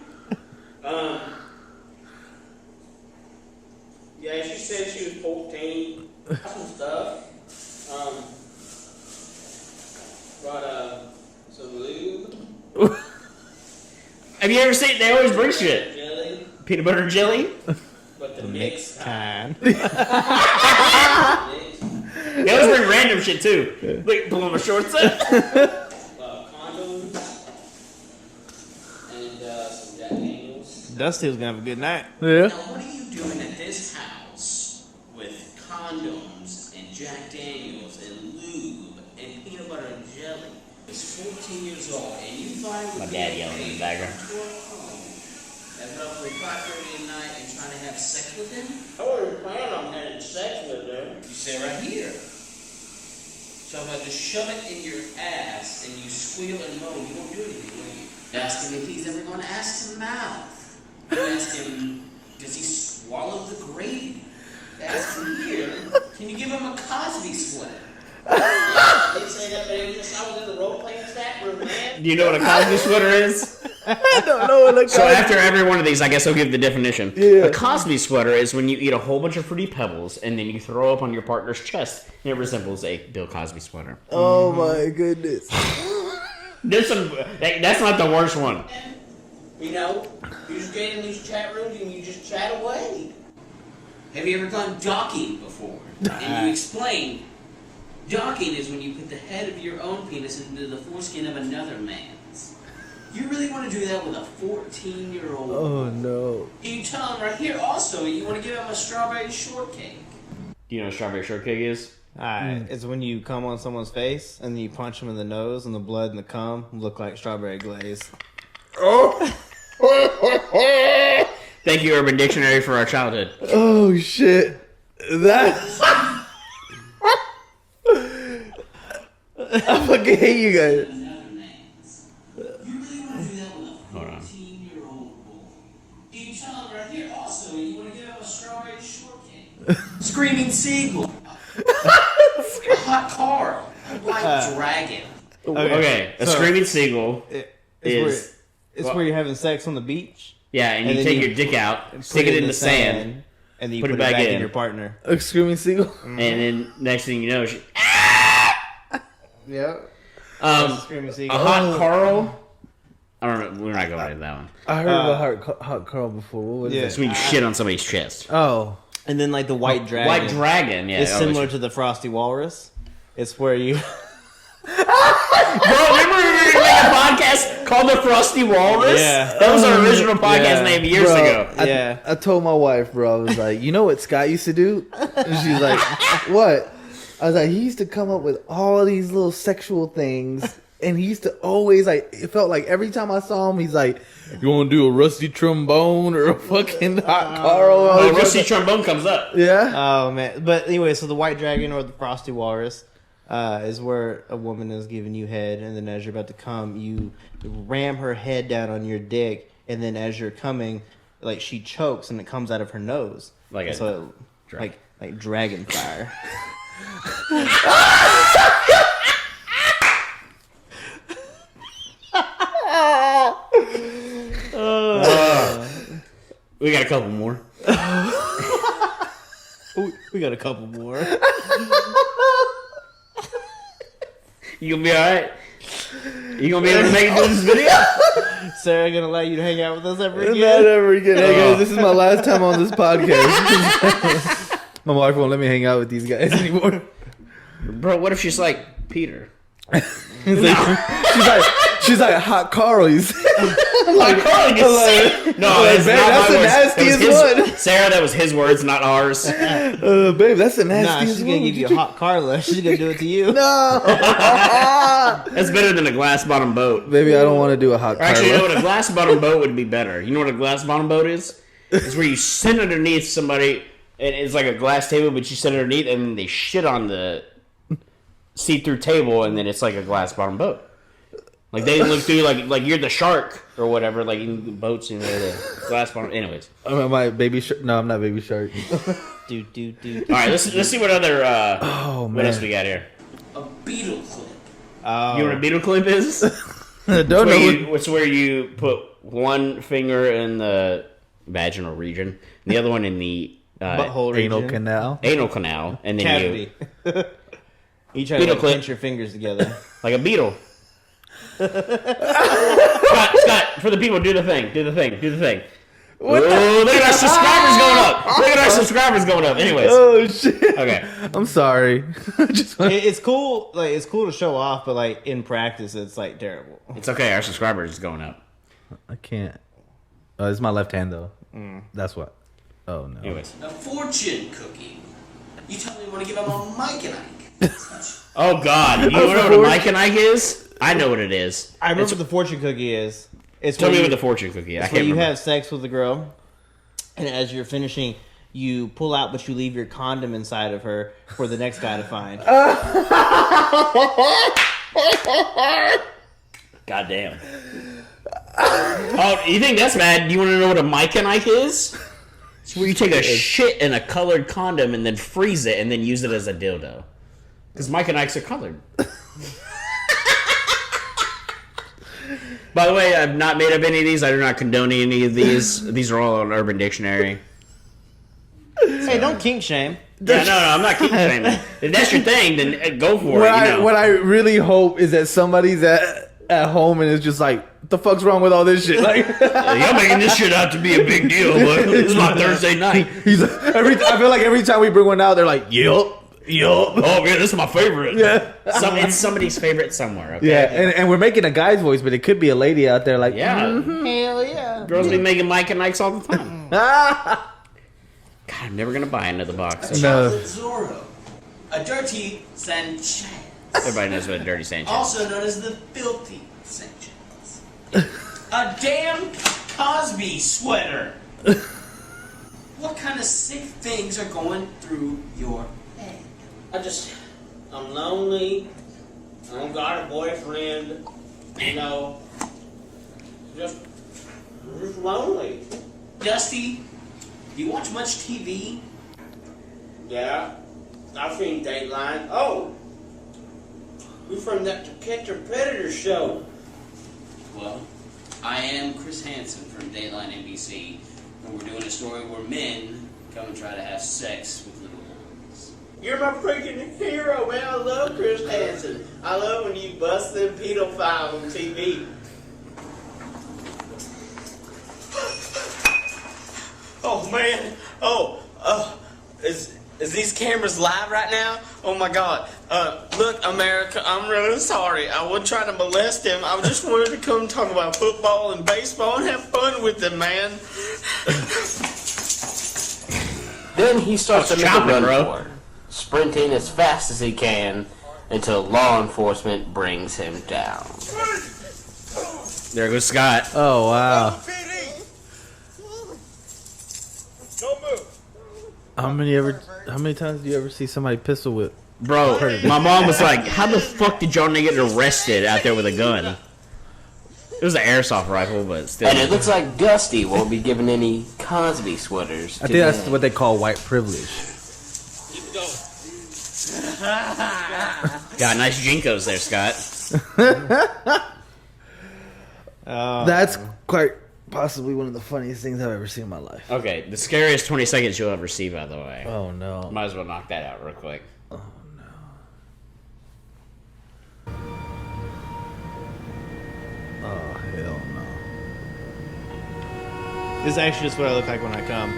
Yeah, she said she was 14. Some stuff. Have you ever seen? They always bring shit. Jelly, Peanut butter and jelly. but the mixed kind. They always bring random shit too. Like pulling my shorts up. condoms and some Jack Daniels. Dusty was gonna have a good night. Yeah. Now, what are you doing at this house with condoms and Jack Daniels and lube and peanut butter and jelly? He's 14 years old, and you thought it would My be dad okay yelling in the to background. come to our home at roughly 5:30 at night and trying to have sex with him? I wasn't planning on having sex with her. You say right here. So if I just shove it in your ass and you squeal and moan, you won't do anything, will you? Ask him if he's ever going to ask to mouth. You ask him, does he swallow the gravy? Ask him here, can you give him a Cosby sweater? They say that, but it was just, I was in the role-playing chat room, man. Do you know what a Cosby sweater is? I don't know what So after every one of these, I guess I'll give the definition. Yeah. A Cosby sweater is when you eat a whole bunch of Fruity Pebbles and then you throw up on your partner's chest. And it resembles a Bill Cosby sweater. Oh my goodness. That's not the worst one. You know, you just get in these chat rooms and you just chat away. Have you ever gone docking before? And you explain, docking is when you put the head of your own penis into the foreskin of another man's. You really want to do that with a 14-year-old? Oh no. You tell him right here also you want to give him a strawberry shortcake. Do you know what strawberry shortcake is? Alright, it's when you come on someone's face and then you punch them in the nose and the blood and the cum look like strawberry glaze. Thank you, Urban Dictionary, for our childhood. Oh shit. That. I fucking hate you guys. Another man's. You really want to do that with a Hold on. 14-year-old boy. You tell him right here also you want to give him a strawberry shortcake. Screaming seagull. A hot car. A white dragon. Okay, a so- screaming seagull It's is... where you're having sex on the beach. Yeah, and you then take you your dick out, put stick it in the sand, and then you put put, it it back back in. in your partner. A screaming seagull. and then next thing you know, she, Yep. a Screaming seagull. hot Carl. I don't know. We're not going into that one. I heard of a hot Carl before. What was Yeah. It's when you shit on somebody's chest. it? Oh. And then like the white dragon. White dragon, yeah. It's oh, similar to the frosty walrus. It's where you. Bro, remember we were going to make a podcast called The Frosty Walrus? Yeah. That was our original podcast Yeah. name years Bro, ago. I told my wife, bro, I was like, you know what Scott used to do? And she's like, what? I was like, he used to come up with all these little sexual things. And he used to always, like, it felt like every time I saw him, he's like, you want to do a rusty trombone or a fucking hot Carl? Oh, Rusty Trombone comes up. Yeah? Oh man! But anyway, so the white dragon or the frosty walrus is where a woman is giving you head, and then as you're about to come, you ram her head down on your dick, and then as you're coming, like she chokes and it comes out of her nose, Like a so like dragon fire. We got a couple more. We got a couple more. You gonna be alright? You gonna be able to make it through this video? Sarah gonna allow you to hang out with us ever Not again? ever again. Hey guys, this is my last time on this podcast. My wife won't let me hang out with these guys anymore. Bro, what if she's like Peter? She's like hot Carl. You see? Like, Carl gets sick. No, like, that's babe, not that's my the words. That was nastiest his, Sarah, that was his words, not ours. Babe, that's the Nah, nastiest she's gonna give you a hot Carla. She's gonna do it to you. No. That's better than a glass bottom boat. Baby, I don't want to do a hot Or actually, you know Carla. what? A glass bottom boat would be better. You know what a glass bottom boat is? It's where you sit underneath somebody, and it's like a glass table, but you sit underneath, and they shit on the see-through table, and then it's like a glass bottom boat. Like they look through, like you're the shark or whatever. Like in the boats, you know, the glass bottom. Anyways, Am I baby shark? No, I'm not baby shark. Do. all right. Let's see what other what man. else we got here. A beetle clip. Oh. You know what a beetle clip is? I don't know. It's where you put one finger in the vaginal region, and the other one in the Butthole Anal region. canal. anal canal, and then Cavity. You try to Beetle like, clip. pinch your fingers together. like a beetle. Scott, for the people, do the thing. Look at our subscribers going up. Anyways. Oh shit. Okay. I'm sorry. It's cool. Like it's cool to show off, but like in practice, it's like terrible. It's okay. Our subscribers is going up. I can't. It's my left hand though. That's what. Oh no. Anyways. A fortune cookie. You tell me you want to give him a Mike and Ike. Oh God. You know what a Mike and Ike is? I know what it is. I remember what the fortune cookie is. Tell me what the fortune cookie is. I It's can't where you remember. have sex with a girl, and as you're finishing, you pull out, but you leave your condom inside of her for the next guy to find. God damn. Oh, you think that's bad? You want to know what a Mike and Ike is? It's where you take a shit in a colored condom and then freeze it and then use it as a dildo. Because Mike and Ike's are colored. By the way, I've not made up any of these. I do not condone any of these. These are all on Urban Dictionary. Hey, don't kink shame. Yeah, no, I'm not kink shaming. If that's your thing, then go for it. What I really hope is that somebody's at home and is just like, what the fuck's wrong with all this shit? Like, Y'all making this shit out to be a big deal, but it's my Thursday night. I feel like every time we bring one out, they're like, yup. Oh man, this is my favorite. Yeah. It's somebody's favorite somewhere. Okay? Yeah, and we're making a guy's voice, but it could be a lady out there like, Yeah. Hell yeah. Girls be making Mike and Ikes all the time. God, I'm never gonna buy another box. Chocolate Zorro. A dirty Sanchez. Everybody knows what a dirty Sanchez is. Also known as the filthy Sanchez. A damn Cosby sweater. What kind of sick things are going through your head? I'm lonely. I don't got a boyfriend. You know, just lonely. Dusty, do you watch much TV? Yeah, I've seen Dateline. Oh, we're from that To Catch a Predator show. Well, I am Chris Hansen from Dateline NBC, and we're doing a story where men come and try to have sex with little boys. You're my freaking hero, man. I love Chris Hansen. I love when you bust them pedophiles on TV. Oh man! Is these cameras live right now? Oh my God! Look, America, I'm really sorry. I wasn't trying to molest him. I just wanted to come talk about football and baseball and have fun with them, man. Then he starts to make a chopping, run bro. for it, sprinting as fast as he can until law enforcement brings him down. There goes Scott. oh wow. How many times do you ever see somebody pistol whip? Bro, my mom was like, how the fuck did y'all niggas get arrested out there with a gun? It was an airsoft rifle, but still. And it looks like Dusty won't be given any Cosby sweaters. I think that's what they call white privilege. Got nice jinkos there, Scott. That's quite possibly one of the funniest things I've ever seen in my life. Okay, the scariest 20 seconds you'll ever see, by the way. Oh no. Might as well knock that out real quick. Oh no. Oh hell no. This is actually just what I look like when I come.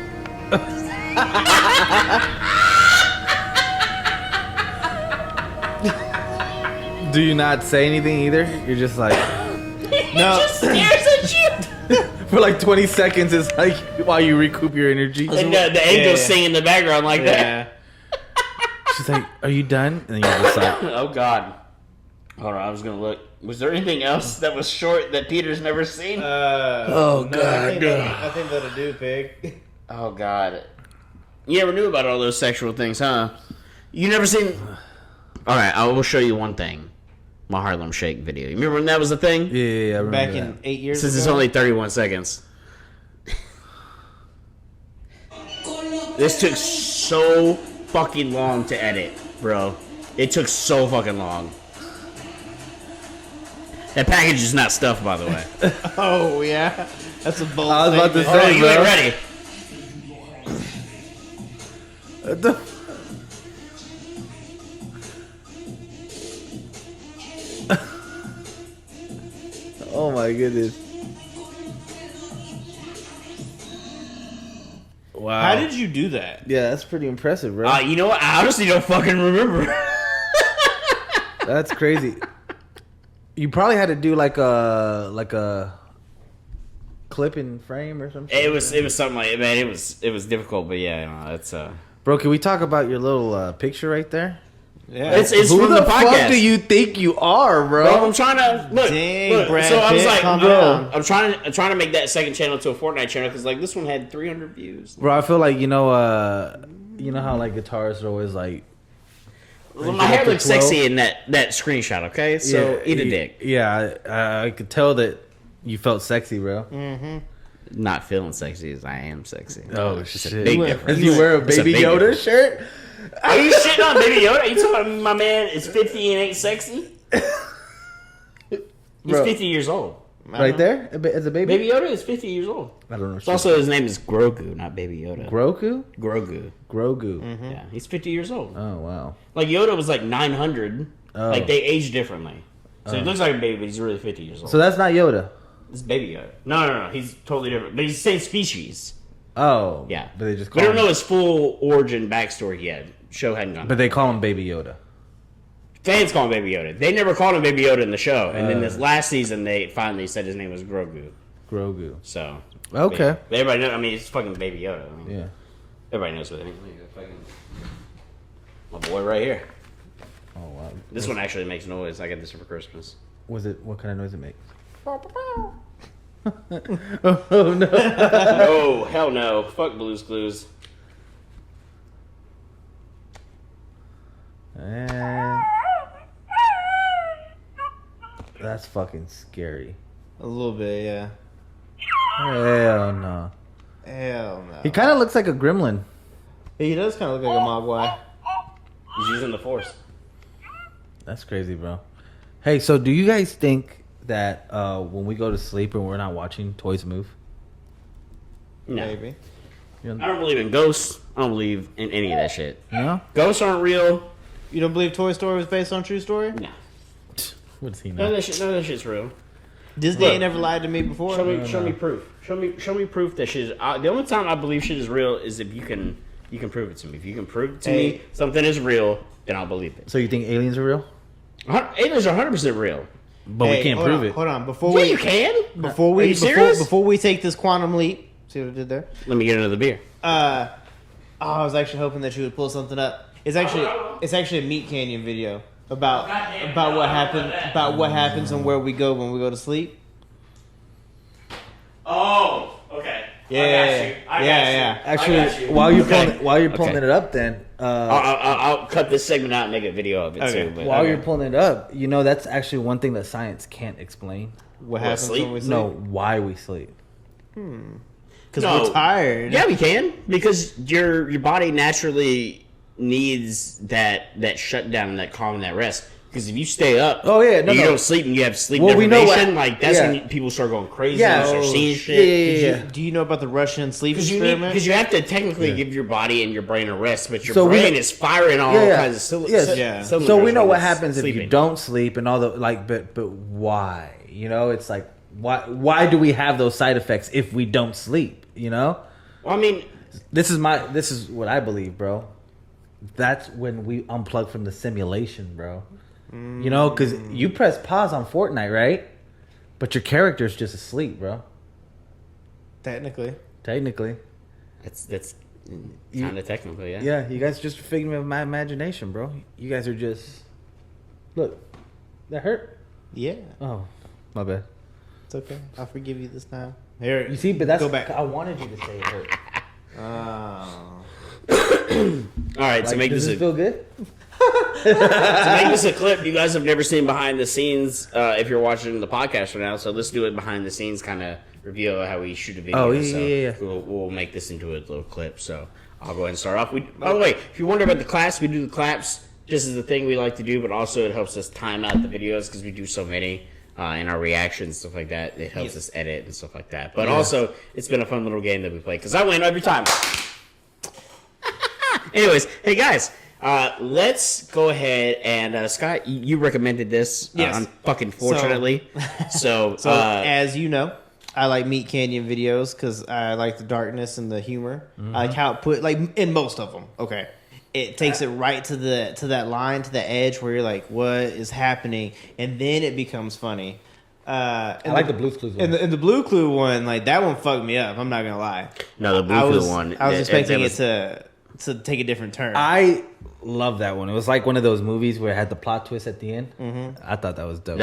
Do you not say anything either? You're just like No. for like 20 seconds. It's like while you recoup your energy. And the angels Yeah. sing in the background like that. Yeah. She's like, "Are you done?" And then you're just like, Oh God. Hold on, I was gonna look. Was there anything else that was short that Peter's never seen? "Oh No, I think that'll do, pig. Oh God. You never knew about all those sexual things, huh? You never seen. All right, I will show you one thing. My Harlem Shake video. You remember when that was a thing? Yeah, I remember Back that. in 8 years Since ago. it's only 31 seconds. This took so fucking long to edit, bro. It took so fucking long. That package is not stuffed, by the way. Oh, yeah. That's a bold I was about to statement. Oh, say, you ain't bro. ready. What the- Oh my goodness. Wow. How did you do that? Yeah, that's pretty impressive, bro. You know what? I honestly don't fucking remember. That's crazy. You probably had to do like a clip and frame or something. It was something like, man, it was difficult, but yeah, no, that's Bro, can we talk about your little picture right there? Yeah. it's Who from the the fuck podcast. do you think you are, Bro, bro? I'm trying to look. Dang, Brad so I was Pitt, like, calm bro, down. I'm trying to make that second channel to a Fortnite channel because like this one had 300 views. Bro, I feel like you know how like guitarists are always like. Well, my hair looks sexy in that screenshot. Okay, so eat a dick. Yeah, I could tell that you felt sexy, bro. Not feeling sexy as I am sexy. Oh It's shit! a big difference. You wear a It's a Baby big Yoda difference. shirt? Are you shitting on Baby Yoda? Are you talking about my man is 50 and ain't sexy? He's Bro. 50 years old. Right there, as a baby. Baby Yoda is 50 years old. I don't know. It's also his name is Grogu, not Baby Yoda. Grogu. Grogu. Grogu. Yeah, he's 50 years old. Oh wow. Like Yoda was like 900. Oh. Like they age differently. So he looks like a baby, but he's really 50 years old. So that's not Yoda. This is Baby Yoda. No. He's totally different. But he's the same species. Oh. Yeah. But they just We call don't him. know his full origin backstory yet. Show hadn't gone. But they call him Baby Yoda. Fans call him Baby Yoda. They never called him Baby Yoda in the show. And then this last season, they finally said his name was Grogu. Grogu. So. Okay. But everybody knows. I mean, it's fucking Baby Yoda. I mean, Yeah. everybody knows what I mean. My boy right here. Oh wow. This one actually makes noise. I got this for Christmas. Was it? What kind of noise it makes? Oh no. Oh, hell no. Fuck Blue's Clues. And that's fucking scary. A little bit, yeah. Hell no. Hell no. He kind of looks like a gremlin. He does kind of look like a mogwai. He's using the Force. That's crazy, bro. Hey, so do you guys think that when we go to sleep and we're not watching toys move? No. Maybe. I don't believe in ghosts. I don't believe in any of that shit. No? Ghosts aren't real. You don't believe Toy Story was based on true story? No. What does he None know? of that shit's real. Disney Look. ain't never lied to me before. Show me proof. Show me proof that shit is. The only time I believe shit is real is if you can prove it to me. If you can prove to me something is real, then I'll believe it. So you think aliens are real? Aliens are 100% real. But we can't prove it. Hold on, before Yeah, we you can. before Are we you serious? before we take this quantum leap. See what I did there? Let me get another beer. I was actually hoping that you would pull something up. It's actually a Meat Canyon video about what happens and where we go when we go to sleep. Oh, okay. Yeah. Actually, while you're pulling it up, then I'll cut this segment out and make a video of it Okay. too. But while you're pulling it up, you know that's actually one thing that science can't explain. What happens sleep? when we sleep? No, why we sleep. Because No. we're tired. yeah, we can because your body naturally needs that shutdown and that calm and that rest. Because if you stay up, Oh, yeah, no, and you no. don't sleep and you have sleep Well, we know deprivation, what- like that's yeah. when people start going crazy Yeah. and start Oh, seeing shit. Yeah. Do you know about the Russian sleep Because experiment? you have to technically give your body and your brain a rest, but your So we brain know- is firing all Yeah. kinds of Yes. Yeah. So we know what happens if you don't sleep and all the like, but why? You know, it's like why do we have those side effects if we don't sleep? You know, Well, I mean, this is what I believe, bro. That's when we unplug from the simulation, bro. You know, because you press pause on Fortnite, right? But your character's just asleep, bro. Technically. that's kind of technical, yeah. Yeah, you guys just a figment of my imagination, bro. You guys are just look. That hurt. Yeah. Oh, my bad. It's okay. I'll forgive you this time. Here, You see, but that's go back. I wanted you to say it hurt. Oh. All right, to Like, make does this it feel good? to make this a clip, you guys have never seen behind the scenes if you're watching the podcast right now. So let's do it behind the scenes kind of review of how we shoot a video. Oh, yeah, so yeah. We'll make this into a little clip. So I'll go ahead and start off. By the way, if you wonder about the claps, we do the claps. This is the thing we like to do, but also it helps us time out the videos because we do so many. In our reactions, stuff like that, it helps us edit and stuff like that. But also, it's been a fun little game that we play because I win every time. Anyways, hey guys, Let's go ahead and Scott, you recommended this. Yes. Fucking fortunately. So as you know, I like Meat Canyon videos because I like the darkness and the humor. I like how it put like in most of them. Okay, it takes it right to that line, to the edge where you're like, what is happening, and then it becomes funny. I like the Blue's Clues one. And the Blue Clue one, like that one fucked me up. I'm not gonna lie. No, the Blue Clue one. I was expecting it to take a different turn. I love that one. It was like one of those movies where it had the plot twist at the end. I thought that was dope.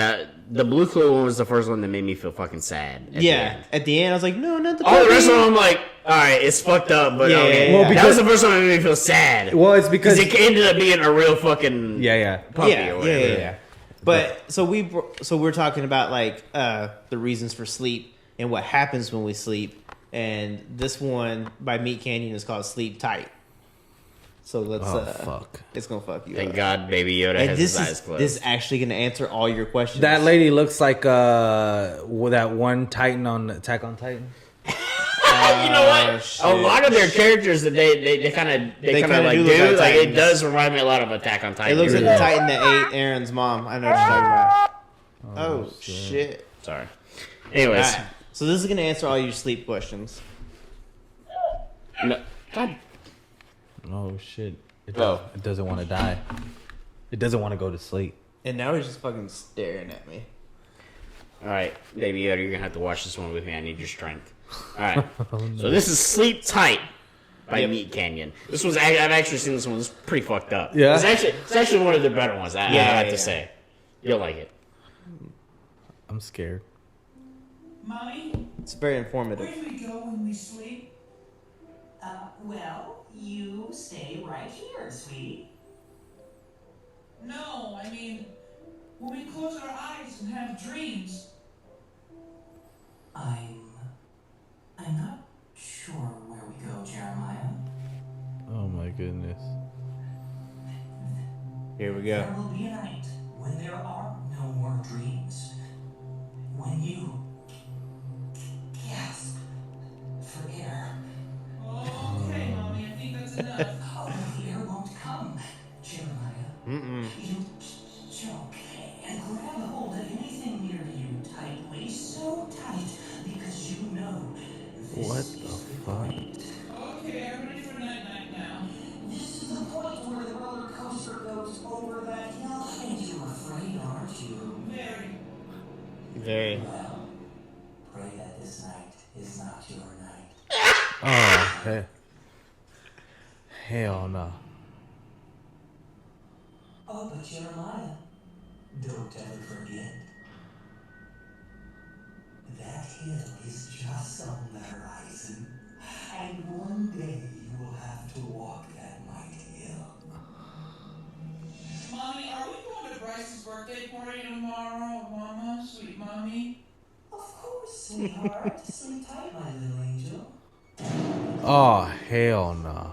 The Blue Clue one was the first one that made me feel fucking sad. At the end I was like, no, not the all the puppy. rest of them, I'm like, all right, it's fucked up, but okay. Well, That was the first one that made me feel sad. Well, it's because it ended up being a real fucking puppy Yeah, or whatever. yeah. But so we're talking about like the reasons for sleep and what happens when we sleep, and this one by Meat Canyon is called Sleep Tight. So let's fuck. It's gonna fuck you Thank up. God Baby Yoda has his eyes closed. This is actually gonna answer all your questions. that lady looks like that one Titan on Attack on Titan. You know what? shit. A lot of their characters that they kind of like do do look like like it Titans. does remind me a lot of Attack on It Titan. looks like really the does. Titan that ate Aaron's mom. I know what you're talking about. Oh shit. Sorry. Anyways, Alright, so this is gonna answer all your sleep questions. no, God. Oh shit! It Oh. doesn't want to die. It doesn't want to go to sleep. And now he's just fucking staring at me. All right, Baby Yoda, you're gonna have to watch this one with me. I need your strength. All right. So this is Sleep Tight by Meat Canyon. This was I've actually seen this one. It's pretty fucked up. Yeah. It's actually one of the better ones. I have to say. You'll like it. I'm scared. Mommy, It's very informative. where do we go when we sleep? Well, you stay right here, sweetie. No, I mean, when we close our eyes and have dreams. I'm not sure where we go, Jeremiah. Oh my goodness. Here we go. There will be a night when there are no more dreams. When you gasp for air. Okay, Mommy, I think that's enough. Oh, the air won't come, Jeremiah. You choke and grab a hold of anything near you tightly, so tight, because you know this What is the fuck? Okay, I'm ready for night-night now. This is the point where the roller coaster goes over that hill, and you're afraid, aren't you? Very. Well, pray that this night is not your night. Oh hell no. Oh, but Jeremiah, don't ever forget. That hill is just on the horizon, and one day you will have to walk that mighty hill. Mommy, are we going to Bryce's birthday party tomorrow, Mama? Sweet Mommy? Of course, sweetheart. Sleep tight, my little angel. Oh hell no.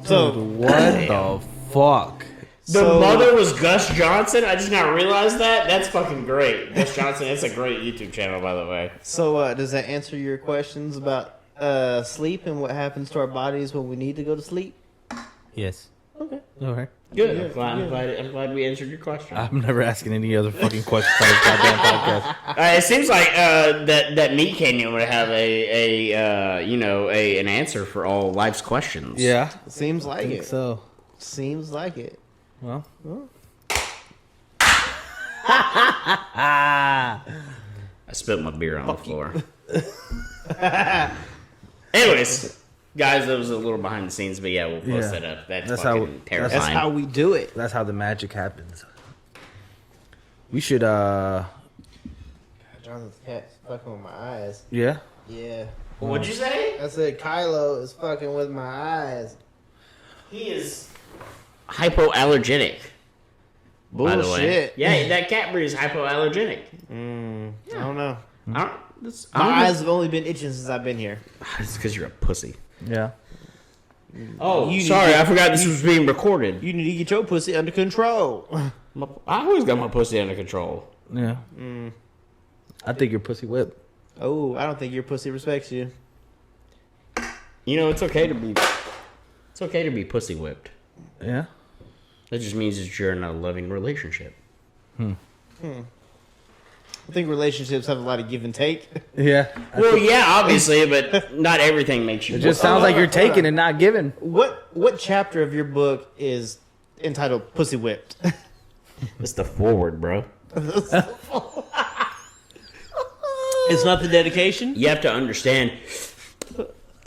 So What the fuck? The mother was Gus Johnson. I just now realized that. That's fucking great. Gus Johnson. That's a great YouTube channel, by the way. So does that answer your questions about sleep and what happens to our bodies when we need to go to sleep? Yes. Okay. All right. Good. I'm glad we answered your question. I'm never asking any other fucking questions on this goddamn podcast. It seems like that Meat Canyon would have an answer for all life's questions. Yeah. Seems like it. So, Seems like it. well. I spilled my beer on the floor. Anyways, guys, that was a little behind the scenes, but yeah, we'll post that up. That's fucking terrifying. That's how we do it. That's how the magic happens. We should Jonathan's cat's fucking with my eyes. yeah. Yeah. What'd you say? I said Kylo is fucking with my eyes. He is hypoallergenic. By the way, Bullshit. yeah, that cat breed is hypoallergenic. I don't know. My My eyes have only been itching since I've been here. It's because you're a pussy. Yeah. Oh, You- sorry, I forgot this was being recorded. You need to get your pussy under control. I always got my pussy under control. Yeah. I think you're pussy whipped. Oh, I don't think your pussy respects you. You know, it's okay to be pussy whipped. Yeah. That just means that you're in a loving relationship. I think relationships have a lot of give and take. Yeah. Well, yeah, obviously, but not everything makes you. It just sounds like you're taking and not giving. What chapter of your book is entitled "Pussy Whipped"? It's the forward, bro. It's not the dedication. You have to understand.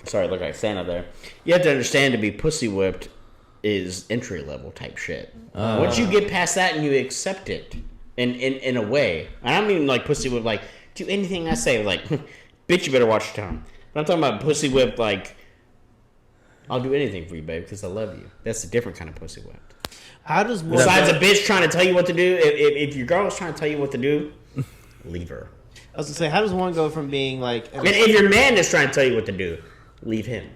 Sorry, look like Santa there. You have to understand to be pussy whipped is entry level type shit. Once you get past that and you accept it in a way, and I don't mean like pussy whipped like do anything I say like, bitch, you better watch your tongue. But I'm talking about pussy whipped like, I'll do anything for you, babe, because I love you. That's a different kind of pussy whipped. How does one Besides a bitch trying to tell you what to do, if your girl is trying to tell you what to do, leave her. I was gonna say, how does one go from being like? And if your man is trying to tell you what to do, leave him.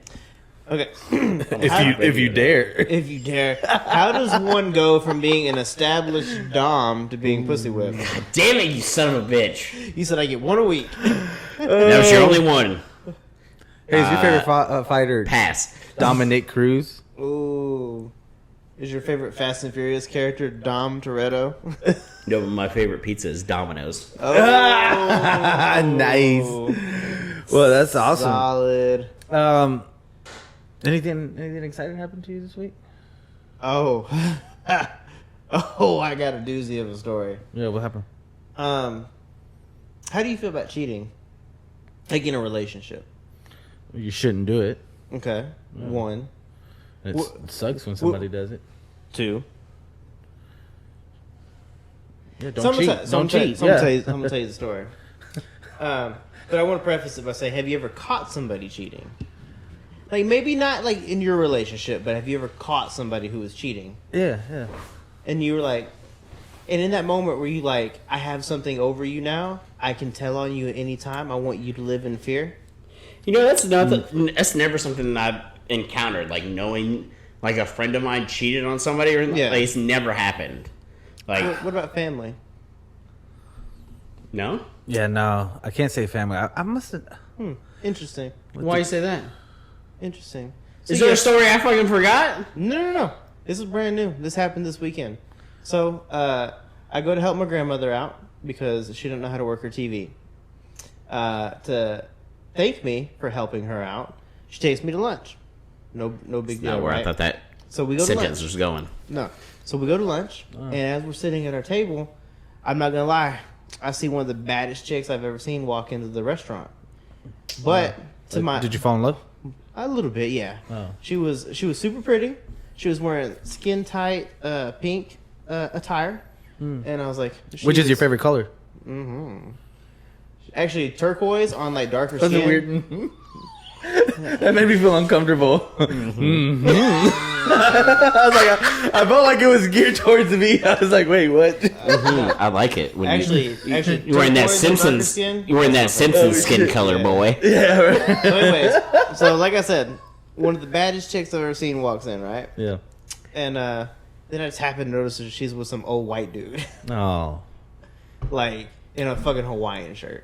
Okay. If you dare. If you dare. How does one go from being an established dom to being pussy whipped? Damn it, you son of a bitch. You said I get one a week. That was your only one. Hey, is your favorite fighter Pass. Dominic Cruz? Ooh. Is your favorite Fast and Furious character Dom Toretto? No, but my favorite pizza is Domino's. Oh. Nice. Well, that's awesome. Solid. Anything exciting happened to you this week? Oh. Oh, I got a doozy of a story. Yeah, what happened? How do you feel about cheating? Like in a relationship. You shouldn't do it. Okay. Yeah. 1. It sucks when somebody does it. 2. Yeah, don't cheat. Don't cheat. I'm gonna tell you the story. But I want to preface it by saying, have you ever caught somebody cheating? Like maybe not like in your relationship, but have you ever caught somebody who was cheating? Yeah. And you were like, and in that moment where you like, I have something over you now, I can tell on you at any time. I want you to live in fear. You know, that's never something that I've encountered. Like knowing, like a friend of mine cheated on somebody, or like, it's never happened. Like, what about family? No. Yeah, no, I can't say family. I must have. Interesting. Why you say that? Interesting. Is there a story I fucking forgot? No. This is brand new. This happened this weekend. So I go to help my grandmother out because she didn't know how to work her TV. To thank me for helping her out, she takes me to lunch. No big deal. Not where right? I thought that so we go sentence to lunch. was going. No. So we go to lunch, and as we're sitting at our table, I'm not gonna lie, I see one of the baddest chicks I've ever seen walk into the restaurant. But Did you fall in love? A little bit, yeah. Oh. She was super pretty. She was wearing skin tight pink attire, and I was like, Which is your favorite color? Actually, turquoise on like darker Was skin. it weird? That made me feel uncomfortable. I was like, I felt like it was geared towards me. I was like, wait, what? I like it. When Actually, you're wearing that turquoise on darker Simpsons. skin. You're wearing that Simpsons skin color, boy. Yeah. Right. So anyways, so like I said, one of the baddest chicks I've ever seen walks in, right? Yeah. And then I just happened to notice that she's with some old white dude, Oh. like in a fucking Hawaiian shirt.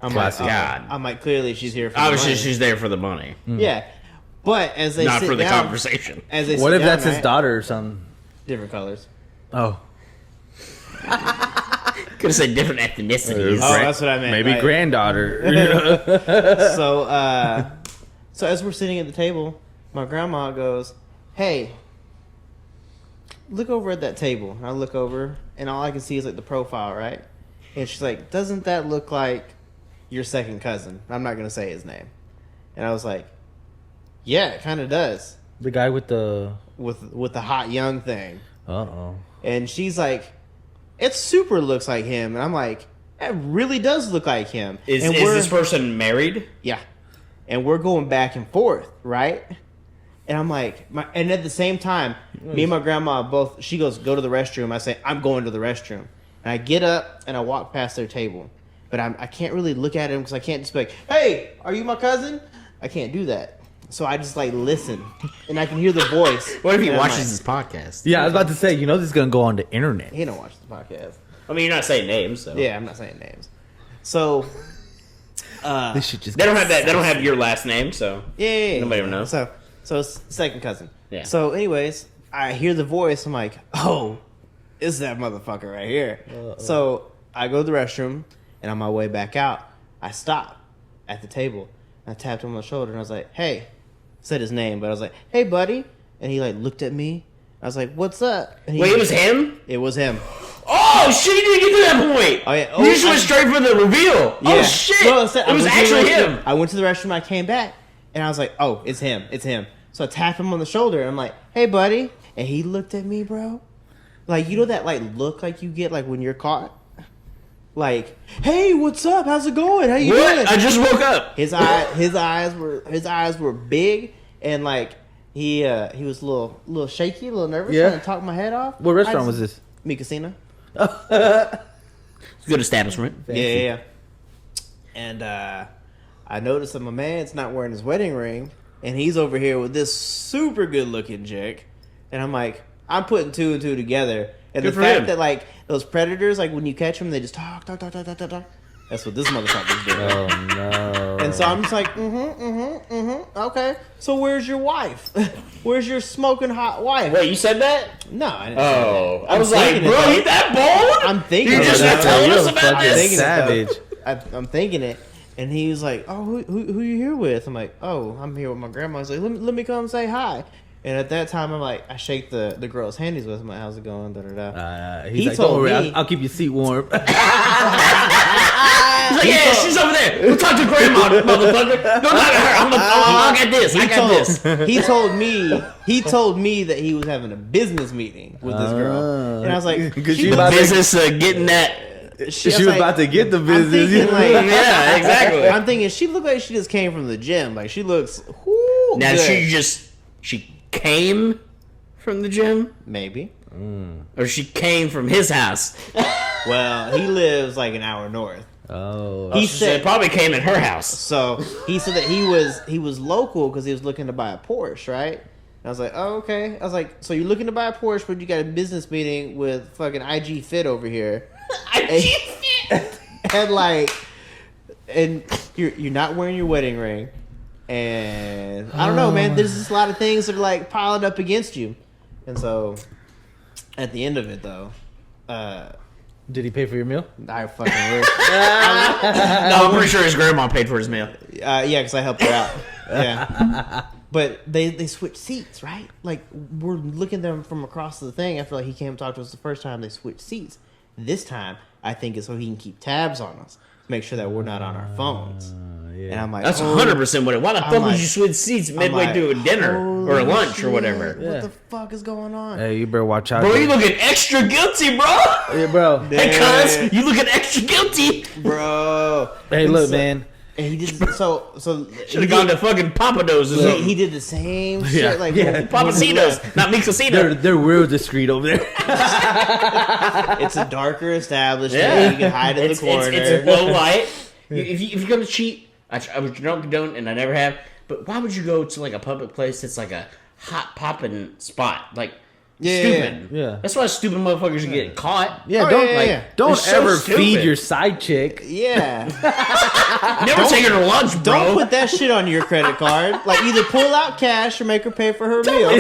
I'm Classic. like, God. I'm like, clearly she's here for the Obviously, money. she's there for the money, Yeah, but as they not sit for the down, conversation. As they What sit if down, that's his right? daughter or something? Different colors. Oh. Could have said different ethnicities. Oh, that's what I meant. Maybe right? granddaughter. So as we're sitting at the table, my grandma goes, "Hey, look over at that table." And I look over, and all I can see is like the profile, right? And she's like, "Doesn't that look like your second cousin?" I'm not gonna say his name. And I was like, "Yeah, it kind of does." The guy with the... With the hot young thing. Uh-oh. And she's like, "It super looks like him." And I'm like, "It really does look like him." Is and this person married? Yeah. And we're going back and forth, right? And I'm like, and at the same time, me and my grandma both, she goes, "Go to the restroom." I say, "I'm going to the restroom." And I get up and I walk past their table. But I can't really look at him because I can't just be like, "Hey, are you my cousin?" I can't do that. So I just like listen. And I can hear the voice. What if he And I'm watches like, this podcast? Yeah, I was about to say, this is going to go on the internet. He don't watch the podcast. I mean, you're not saying names, so. Yeah, I'm not saying names. So This shit just They don't have that. They don't have your last name, so Yeah. nobody will know. So it's second cousin. Yeah. So anyways, I hear the voice. I'm like, oh, it's that motherfucker right here. So I go to the restroom, and on my way back out, I stop at the table. I tapped him on the shoulder, and I was like, hey. Said his name, but I was like, hey, buddy. And he like looked at me. I was like, what's up? And Wait, it was him? It was him. Oh shit! You didn't get to that point. Oh yeah. You just went straight for the reveal. Yeah. Oh shit! No, it was actually him. I went to the restroom. I came back, and I was like, "Oh, it's him! It's him!" So I tapped him on the shoulder, and I'm like, "Hey, buddy!" And he looked at me, bro. Like, you know that like look like you get like when you're caught. Like, hey, what's up? How's it going? How you doing? I just woke up. His eyes were big, and like he was a little shaky, a little nervous, Yeah. trying to talk my head off. What restaurant was this? Mi Casino. Good establishment. Yeah. And I noticed that my man's not wearing his wedding ring, and he's over here with this super good looking chick. And I'm like, I'm putting two and two together. And Good the for fact him. that like those predators, like when you catch them, they just talk. That's what this motherfucker's doing. Oh no! And so I'm just like, okay. So where's your wife? Where's your smoking hot wife? Wait, you said that? No, I didn't. Oh, I I'm was like, thinking bro, it, though. you that bold? I'm thinking You it, just though. not telling You're us a about fucking this. savage. I'm thinking it, and he was like, "Oh, who you here with?" I'm like, "Oh, I'm here with my grandma." He's like, "Let me come say hi." And at that time, I'm like, I shake the girl's handies with him. Like, how's it going? Da da da. He's He like, told don't worry, me- I'll keep your seat warm. He's like, yeah, she's over there. Go talk to grandma, motherfucker. Go talk to her. I got this. I got this. He told me that he was having a business meeting with this girl, and I was like, Because she she looked- about to- Business getting that. She was like- about to get the I'm business. thinking, like, Yeah, exactly. I'm thinking she looked like she just came from the gym. Like she looks. Whoo, Now good. she came from the gym, Maybe. or she came from his house. Well, he lives like an hour north. Oh, He She said probably came at her house. so. He said that he was local because he was looking to buy a Porsche, right? And I was like, oh, okay. I was like, so you're looking to buy a Porsche, but you got a business meeting with fucking IG Fit over here, and like, and you're not wearing your wedding ring, and I don't know, man. There's just a lot of things that are like piling up against you, and so at the end of it, though, did he pay for your meal? I fucking wish. No, I'm pretty sure his grandma paid for his meal. Yeah, because I helped her out. Yeah. But they switched seats, right? Like, we're looking at them from across the thing. I feel like he came and talked to us the first time they switched seats. This time, I think it's so he can keep tabs on us. To make sure that we're not on our phones. Yeah. And I'm like, That's oh, 100% what it. Why the fuck would like- you switch seats midway like, through a dinner or a holy lunch or shit, whatever? What the fuck is going on? Hey, you better watch out. Bro, you looking extra guilty, bro. Yeah, bro. Hey, cuz, you looking extra guilty. Bro. Hey, And look, so- man. And he did, so Should have gone to fucking Papados or something. he did the same shit. Like, Yeah. when we Papacitos, left. not Mixocito. They're real discreet over there. It's a darker establishment. Yeah. You can hide in the corner. It's low light. If you're gonna cheat, I would don't condone, and I never have. But why would you go to like a public place that's like a hot popping spot? Like Yeah, stupid. yeah. That's why stupid motherfuckers are getting caught. Yeah, Oh, don't yeah, yeah. don't They're so ever stupid. feed your side chick. Yeah. Never taking her lunch, bro. Don't put that shit on your credit card. Like, either pull out cash or make her pay for her meal.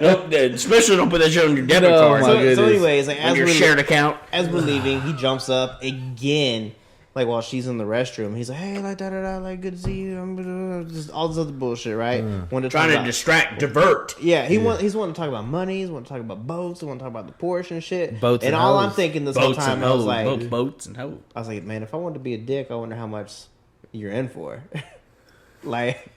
Nope, especially don't put that shit on your debit No, card. my So goodness. anyways, like, On your shared account. as we're leaving, he jumps up again, like while she's in the restroom. He's like, "Hey, like da da da, like good to see you." Just all this other bullshit, right? Wanted to talk Trying to about- distract, divert. Yeah, he's wanting to talk about money. He's wanting to talk about boats. He want to talk about the Porsche and shit. Boats and and all I'm hoes. thinking this whole Boats time, and I was hoes. like, Boats and hoes. I was like, man, if I wanted to be a dick, I wonder how much you're in for. Like,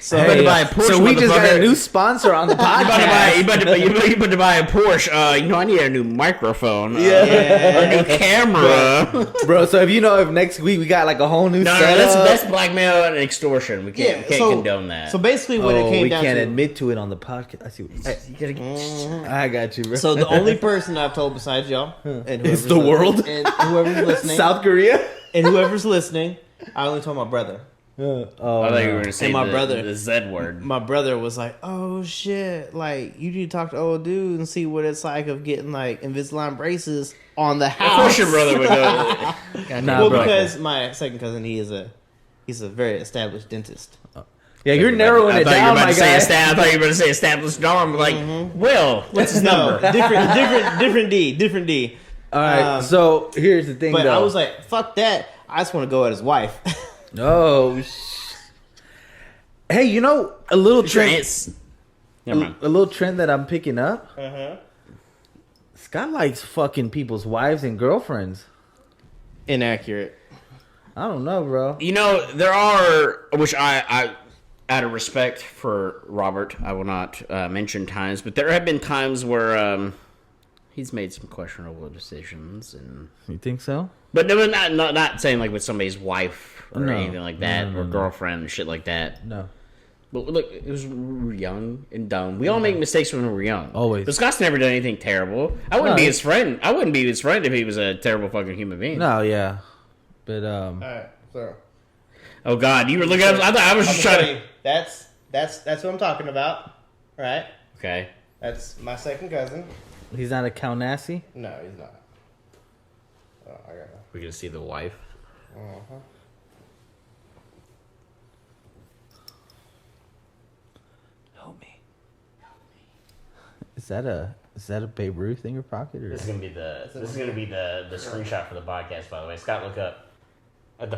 so You better buy a Porsche, so we just got a motherfucker. new sponsor on the podcast. You about to buy a Porsche. I need a new microphone. Yeah. A new camera. Bro, so if next week we got like a whole new No, setup. that's blackmail and extortion. We can't condone that. So basically, when it came we down can't to admit to it on the podcast. I see what you're saying. I got you, bro. so the only person I've told besides y'all and It's whoever's the world? and whoever's listening South Korea. and whoever's listening, I only told my brother. Oh, I thought you were going to say my the, brother. the Z word. My brother was like, "Oh shit! Like, you need to talk to old dude and see what it's like of getting like Invisalign braces on the house." Of course your brother would go. Nah, Well, bro. because my second cousin, he is a He's a very established dentist. Yeah, you're narrowing it down, my guy. I thought you were about to say established arm. Like, Will, what's his number? different D. All right, so here's the thing, But though. I was like, fuck that. I just want to go at his wife. Oh, hey, you know a little trend. Never mind. A little trend that I'm picking up. Uh-huh. Scott likes fucking people's wives and girlfriends. Inaccurate. I don't know, bro. You know, there are, which I out of respect for Robert, I will not mention times, but there have been times where he's made some questionable decisions, and You think so? but no, not saying like with somebody's wife or No. anything like that, No. or girlfriend and shit like that. No. But look, we were young and dumb. We all make mistakes when we were young. Always. But Scott's never done anything terrible. I wouldn't be his friend. I wouldn't be his friend if he was a terrible fucking human being. No, yeah. But Alright, so Oh God, you were looking at. I thought I was just trying to. That's what I'm talking about. Right? Okay. That's my second cousin. he's not a Calnassi. No, he's not. Oh, I got it. We're gonna see the wife. Uh-huh. Help me. Is that a Babe Ruth in your pocket, or This is gonna be the screenshot for the podcast. By the way, Scott, look up at the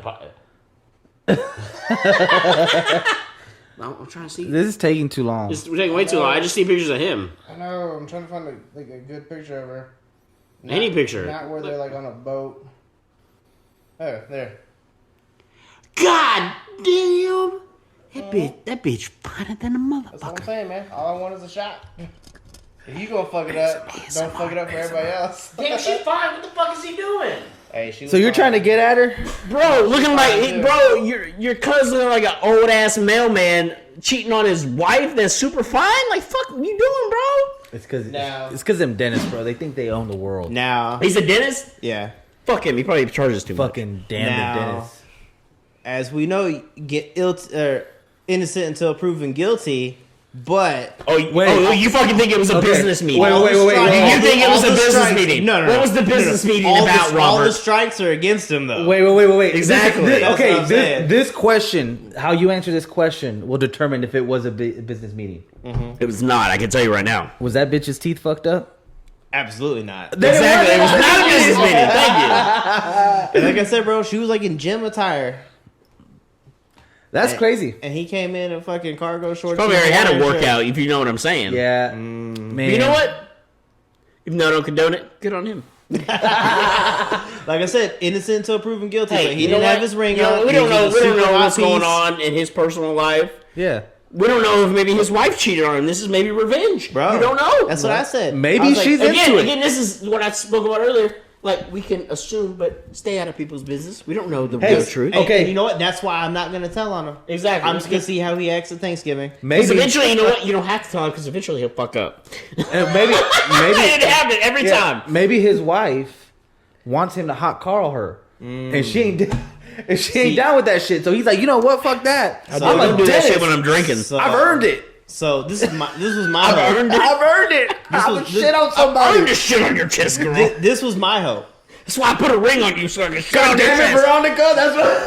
I'm trying to see. this is taking too long? We're taking way too long. I just see pictures of him. I know. I'm trying to find a good picture of her. Any picture. Not where they're like on a boat. Oh, there. God damn! That bitch finer than a That's what I'm saying, man. All I want is a shot. If you gonna fuck it up, don't fuck it up for everybody else. Damn, she's fine. What the fuck is he doing? Hey, she was So you're fine. trying to get at her? Bro, looking like your cousin like an old ass mailman cheating on his wife that's super fine. Like fuck, what you doing, bro? It's because No. it's because them dentists, bro. They think they own the world. Now, He's a dentist. yeah. Fuck him. He probably charges too much. Fucking damn Now- the dentists. As we know, you get innocent until proven guilty. But Oh, you fucking think it was a Okay. business meeting? Wait. You think it was a business strikes- meeting? No. What was the business meeting about, All the Robert? strikes are against him, though. Wait. Exactly. This, That's okay, what I'm saying. this question, how you answer this question, will determine if it was a business meeting. It was not. I can tell you right now. Was that bitch's teeth fucked up? Absolutely not. Exactly. It was not a business meeting. Thank you. And like I said, bro, she was like in gym attire. That's crazy. And he came in fucking cargo shorts. Probably and already had a water shirt. workout, if you know what I'm saying. Yeah, man. But you know what? Even though I don't condone it, good on him. Like I said, innocent until proven guilty. Hey, but he you know didn't have what? his ring You know, on. we He don't was know. a We don't super know hot what's going piece. on in his personal life. Yeah. We don't know if maybe his wife cheated on him. This is maybe revenge. Bro, You don't know. That's what I said. Maybe I was like, she's into it. Again, this is what I spoke about earlier. Like, we can assume, but stay out of people's business. We don't know the real truth. Hey, Okay. and you know what? That's why I'm not gonna tell on him. Exactly. I'm just gonna see how he acts at Thanksgiving. Because Maybe, eventually, you know what? You don't have to tell him because eventually he'll fuck up. maybe, It happened every yeah, time. maybe his wife wants him to hot Carl her, and she ain't. And she ain't down with that shit. So he's like, you know what? Fuck that. I don't do that shit when I'm drinking. So, I've earned it. So this was my I've hope. earned it. I've earned it. I would shit on Earn somebody. this shit on your chest, girl. This was my hope. That's why I put a ring on you so I can shit on God your damn it, chest. Veronica. That's what.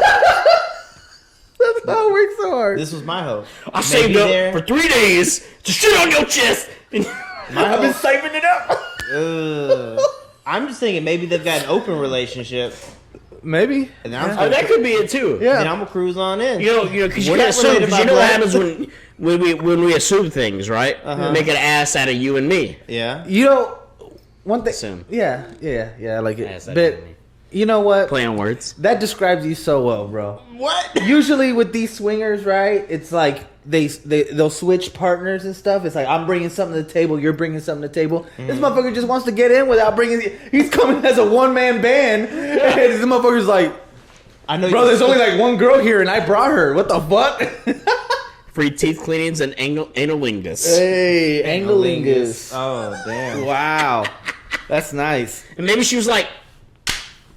That's how it works so hard. This was my hope. I saved Maybe up there- for 3 days to shit on your chest. I've been saving it up. I'm just thinking maybe they've got an open relationship, Maybe. and then I'm Oh, that could be it too. Yeah. and I'm gonna cruise on in. You know, because you We're can not assume. related Because you by know what blood. happens when we assume things, right? Make an ass out of you and me. Yeah. You know, one thing. Assume. Yeah, I like Ass it. out But of me. you know what? Play on words. That describes you so well, bro. What? Usually with these swingers, right? It's like they'll switch partners and stuff. It's like I'm bringing something to the table, you're bringing something to the table. This motherfucker just wants to get in without bringing. He's coming as a one man band, and this motherfucker's like, I know. bro, there's only like one girl here, and I brought her. What the fuck? Free teeth cleanings and analingus. Hey, Anglingus. Oh damn. Wow, that's nice. And maybe she was like,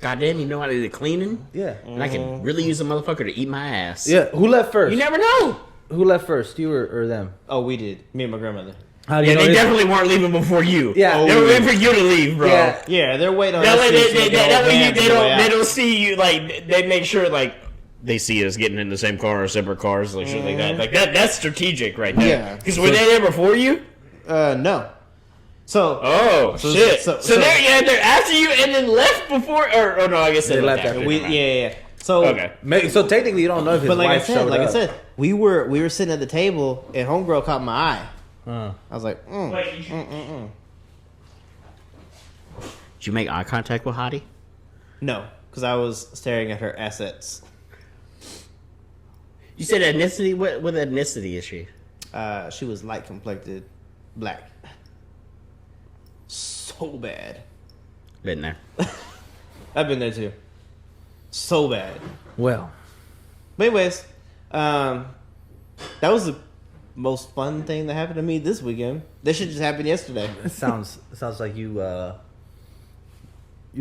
God damn, you know how to do the cleaning? Yeah, And I can really use a motherfucker to eat my ass. yeah. Who left first? You never know. Who left first? You or them? Oh, we did. Me and my grandmother. How do Yeah, you know they this? definitely weren't leaving before you. Yeah. They were waiting for you to leave, bro. Yeah. Yeah, they're waiting on That us way, to they get all don't hands on the way they out. don't see you, like, they make sure, like, they see us getting in the same car or separate cars, like shit like that. Like that's strategic right there. Yeah. Because were they there before you? No. So. Oh shit! So they're after you and then left before, or no? I guess they left after. Yeah. So okay. So technically, you don't know if his but wife showed up. I said, we were sitting at the table and homegirl caught my eye. I was like, Did you make eye contact with Hottie? No, because I was staring at her assets. You said ethnicity. What ethnicity is she? She was light complected, black. So bad. Been there. I've been there too. So bad. Well, but anyways, that was the most fun thing that happened to me this weekend. This shit just happened yesterday. it sounds like you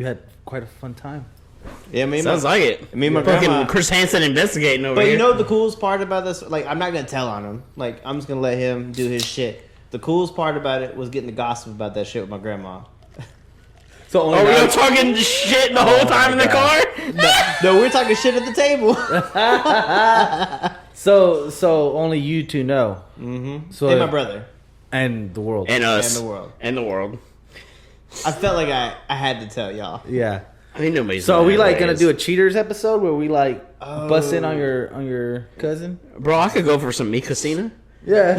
had quite a fun time. Yeah, Sounds like it. Me and my fucking grandma. Chris Hansen investigating over But here. you know the coolest part about this? Like, I'm not gonna tell on him. Like, I'm just gonna let him do his shit. The coolest part about it was getting the gossip about that shit with my grandma. So only we were talking shit the whole time in the car? No, we're talking shit at the table. So only you two know. Mm-hmm. So and my brother. And the world. And us. And the world. And the world. I felt like I had to tell y'all. Yeah. I mean, nobody's. So are we like gonna do a cheaters episode where we like bust in on your cousin? Bro, I could go for some Mikosina. Yeah.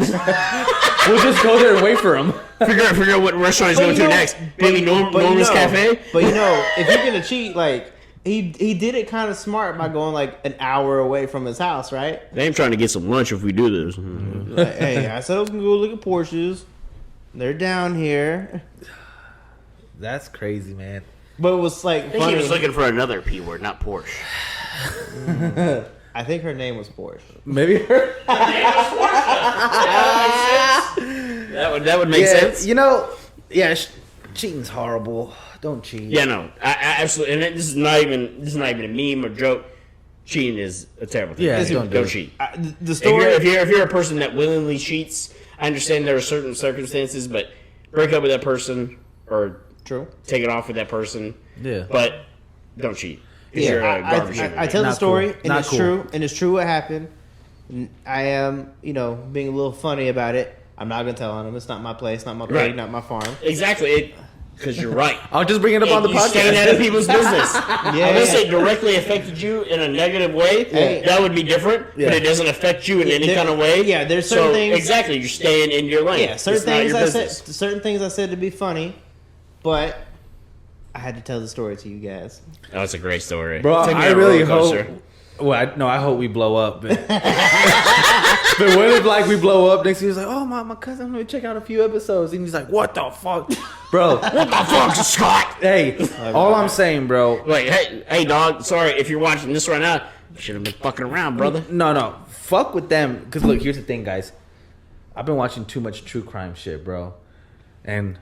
We'll just go there and wait for him. Figure out what restaurant he's going to next. Maybe Norma's Cafe. But if you're gonna cheat, like he did it kind of smart by going like an hour away from his house, right? They ain't trying to get some lunch if we do this. Like, hey, I said I was gonna go look at Porsches. They're down here. That's crazy, man. But it was like I think he was looking for another P word, not Porsche. I think her name was Porsche. Maybe her. That would make sense. You know, yeah, cheating's horrible. Don't cheat. Yeah, no, I absolutely. And this is not even a meme or joke. Cheating is a terrible thing. Yeah, don't cheat. The story. If you're a person that willingly cheats, I understand there are certain circumstances, but break up with that person or True. take it off with that person. Yeah. But don't cheat. Yeah, I tell the story, cool. and it's true, and it's true what happened. I am, being a little funny about it. I'm not gonna tell on him. It's not my place, not my pig, not my farm. Exactly, because you're right. I'll just bring it up on the podcast. Staying out of people's business. Unless it directly affected you in a negative way, that would be different. Yeah. But it doesn't affect you in any kind of way. Yeah, there's certain things. Exactly, you're staying in your lane. Yeah, certain things I said to be funny, but I had to tell the story to you guys. Oh, it's a great story, bro. I really hope. Well, I hope we blow up. But, but what if like we blow up next? He's like, "Oh my cousin, let me check out a few episodes," and he's like, "What the fuck, bro? What the fuck, Scott?" Hey, all I'm saying, bro. Like, hey, dog. Sorry if you're watching this right now. You should have been fucking around, brother. No, fuck with them. Because look, here's the thing, guys. I've been watching too much true crime shit, bro, and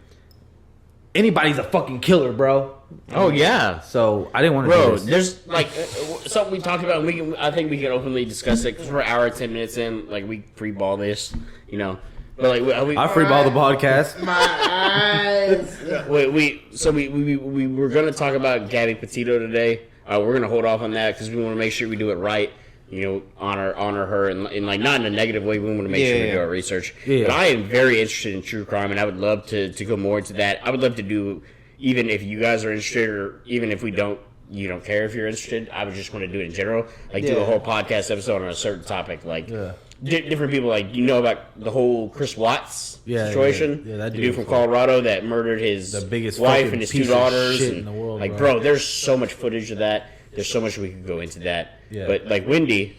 anybody's a fucking killer, bro. Oh yeah. So I didn't want to. Bro, do this. there's like something we talked about. And I think we can openly discuss it because we're an hour 10 minutes in. Like we free ball this, But like I free ball the podcast. My eyes. We were gonna talk about Gabby Petito today. We're gonna hold off on that because we want to make sure we do it right. Honor her and like not in a negative way. We want to make sure we do our research. Yeah. But I am very interested in true crime, and I would love to go more into that. I would love to do, even if you guys are interested, or even if you don't care if you're interested. I would just want to do it in general, like do a whole podcast episode on a certain topic, like different people, like about the whole Chris Watts situation. Yeah, that dude from Colorado that murdered his wife and his two daughters, and in the world, like bro, there's so much footage of that. There's so much we could go into that. Yeah. But like Wendy,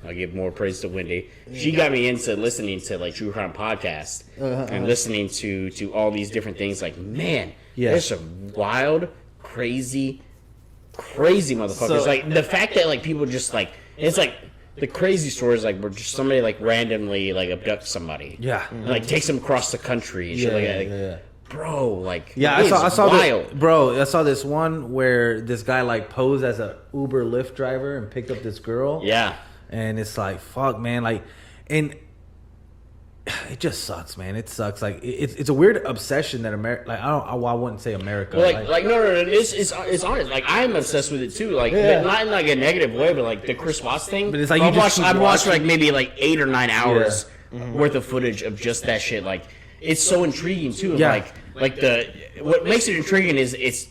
I'll give more praise to Wendy. She got me into listening to like true crime podcasts and listening to all these different things. Like, man, there's some wild, crazy motherfuckers. So, like the fact that like people just like it's like the crazy stories like where just somebody like randomly like abducts somebody. Yeah. And, like takes them across the country and shit like that. Like, bro, like I saw this one where this guy like posed as a Uber Lyft driver and picked up this girl. Yeah, and it's like fuck, man, like, and it just sucks, man. It sucks. Like it's a weird obsession that America. Like I wouldn't say America. No, it's honest. Like I'm obsessed with it too. Like but not in like a negative way, but like the Chris Watts thing. But it's like I've watched like maybe like 8 or 9 hours worth of footage of just that shit. Like it's so intriguing too. Yeah. Like what makes it intriguing is it's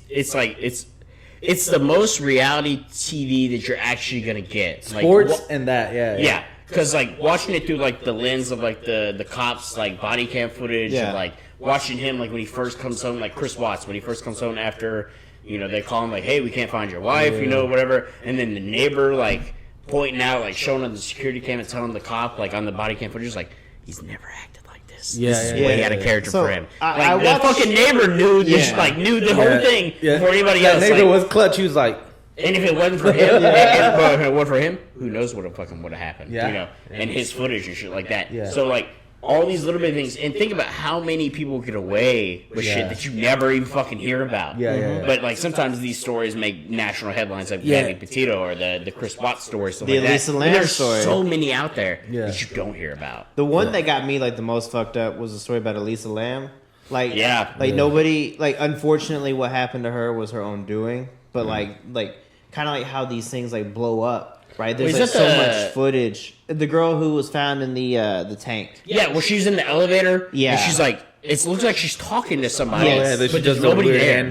the most reality TV that you're actually gonna get. Sports like, and that, yeah. Because like watching it through like the lens of like the cops like body cam footage and like watching him like when he first comes home, like Chris Watts when he first comes home after they call him like, hey, we can't find your wife, whatever, and then the neighbor like pointing out like showing on the security cam and telling the cop like on the body cam footage like he's never acted like this. This is way out of character for him. The fucking neighbor knew this, like knew the whole thing before anybody else. That neighbor was clutch. He was like. And if it wasn't for him, if it wasn't for him, who knows what would have happened? And his footage and shit like that. Yeah. So like all these little bit of things, and think about how many people get away with shit that you never even fucking hear about. But like sometimes these stories make national headlines, like Gabby Petito or the Chris Watts story, stuff the like Elisa that. Lam There's story. so many out there that you don't hear about. The one that got me like the most fucked up was the story about Elisa Lam. Like nobody like unfortunately what happened to her was her own doing, but like kind of like how these things like blow up, right? There's like so much footage. The girl wwho was found in the tank. Yeah, well, she's in the elevator. Yeah, and she's like, it looks like she's talking to somebody. But there's nobody there.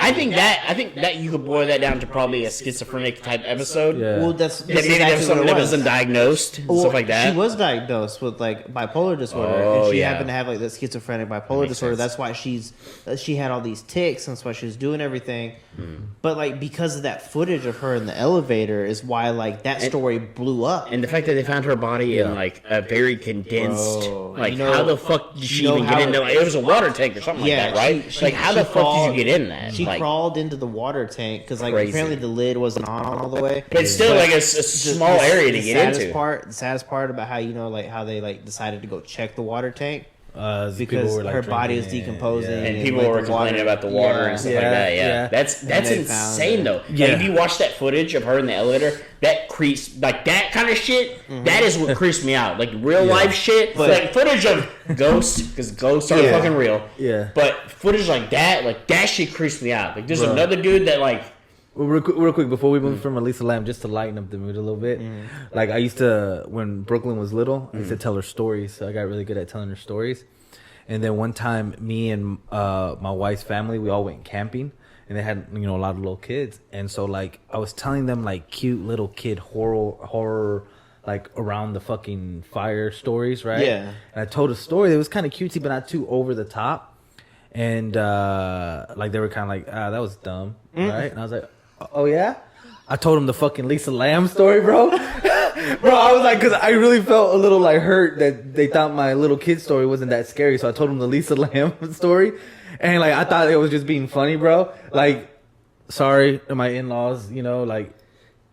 I think Yeah. that you could boil that down to probably a schizophrenic type episode. Well, that's maybe there's something that was undiagnosed and stuff like that. She was diagnosed with like bipolar disorder, and she happened to have like the schizophrenic bipolar disorder. Sense. That's why she had all these tics, and that's why she was doing everything. But like because of that footage of her in the elevator is why like that story blew up. And the fact that they found her body in like a very condensed, how the fuck did she even get into? Like, it was a water tank or something like that, right? Like how the fuck did you get in that? She crawled into the water tank because like apparently the lid wasn't on all the way. But it's still like a small area to get into. The saddest part about how how they like decided to go check the water tank. Because were, like, her body was decomposing, and people were complaining about the water and stuff like that. That's insane though. Like, if you watch that footage of her in the elevator, that creeps like that kind of shit. That is what creeps me out. Like real life shit, like footage of ghosts because ghosts are fucking real. Yeah, but footage like that shit creeps me out. Like there's another dude that like. Well, real quick before we move from Elisa Lam, just to lighten up the mood a little bit. Like I used to, when Brooklyn was little, I used to tell her stories. So I got really good at telling her stories. And then one time, me and my wife's family, we all went camping, and they had a lot of little kids. And so like I was telling them like cute little kid horror like around the fucking fire stories, right? Yeah. And I told a story that was kind of cutesy, but not too over the top. And like they were kind of like, that was dumb, right? And I was like, oh yeah? I told him the fucking Lisa Lam story, bro. Bro, I was like, because I really felt a little like hurt that they thought my little kid story wasn't that scary. So I told him the Lisa Lam story. And like, I thought it was just being funny, bro. Like, sorry to my in-laws,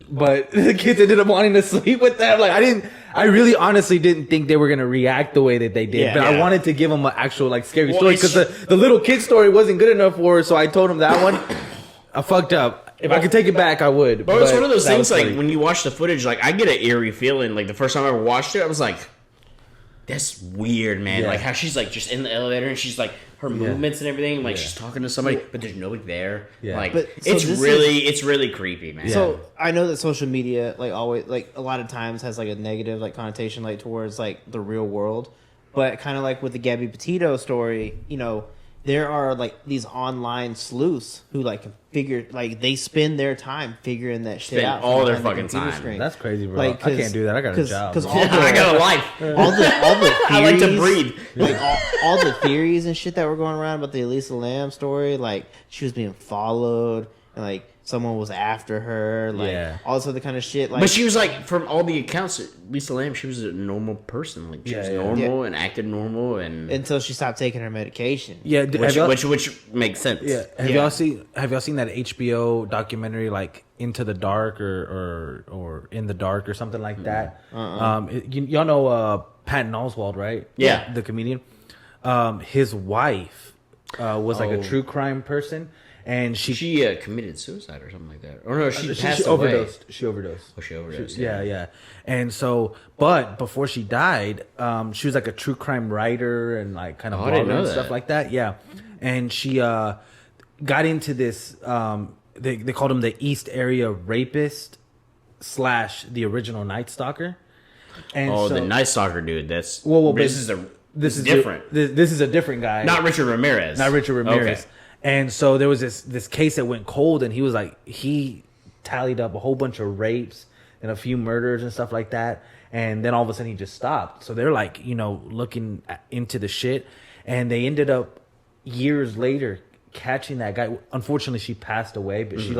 but the kids ended up wanting to sleep with them. Like, I really honestly didn't think they were going to react the way that they did. But I wanted to give them an actual like scary story because the little kid story wasn't good enough for her. So I told him that one. I fucked up. If I could take it back, I would. But it's one of those things, like, when you watch the footage, like, I get an eerie feeling. Like, the first time I ever watched it, I was like, that's weird, man. Like, how she's, like, just in the elevator, and she's, like, her movements and everything, like, she's talking to somebody, but there's nobody there. Like, but, so it's really creepy, man. So, I know that social media, like, always, like, a lot of times has, like, a negative, like, connotation, like, towards, like, the real world. But kind of like with the Gabby Petito story, there are like these online sleuths who like figure like they spend their time figuring that shit out. All their fucking time. Screen. That's crazy, bro. Like, I can't do that. I got a job. I got a life. All the theories, I like to breathe. Like all the theories and shit that were going around about the Elisa Lam story, like she was being followed and like someone was after her, like all this other kind of shit. Like, but she was like, from all the accounts, Lisa Lam, she was a normal person. Like she was normal and acted normal, and until she stopped taking her medication. Yeah, which makes sense. Yeah, have y'all seen that HBO documentary like Into the Dark or In the Dark or something like that? Y'all know Patton Oswalt, right? Yeah, the comedian. His wife was like a true crime person. and she committed suicide or something like that. Or no, she passed overdosed. away. She overdosed. Oh, she overdosed. Yeah. And so, but before she died, she was like a true crime writer and like kind of blogger and stuff like that. Yeah, and she got into this. They called him the East Area Rapist / the original Night Stalker. And the Night Stalker dude. That's this is different. This is a different guy. Not Richard Ramirez. Okay. And so there was this case that went cold, and he was like, he tallied up a whole bunch of rapes and a few murders and stuff like that. And then all of a sudden he just stopped. So they're like, looking into the shit, and they ended up years later catching that guy. Unfortunately, she passed away, but she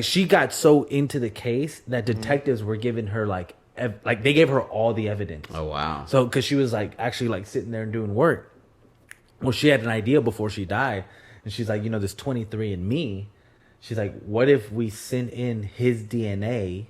she got so into the case that detectives were giving her like they gave her all the evidence. Oh wow! So because she was actually sitting there and doing work. Well, she had an idea before she died, and she's like, this 23andMe. She's like, what if we send in his DNA,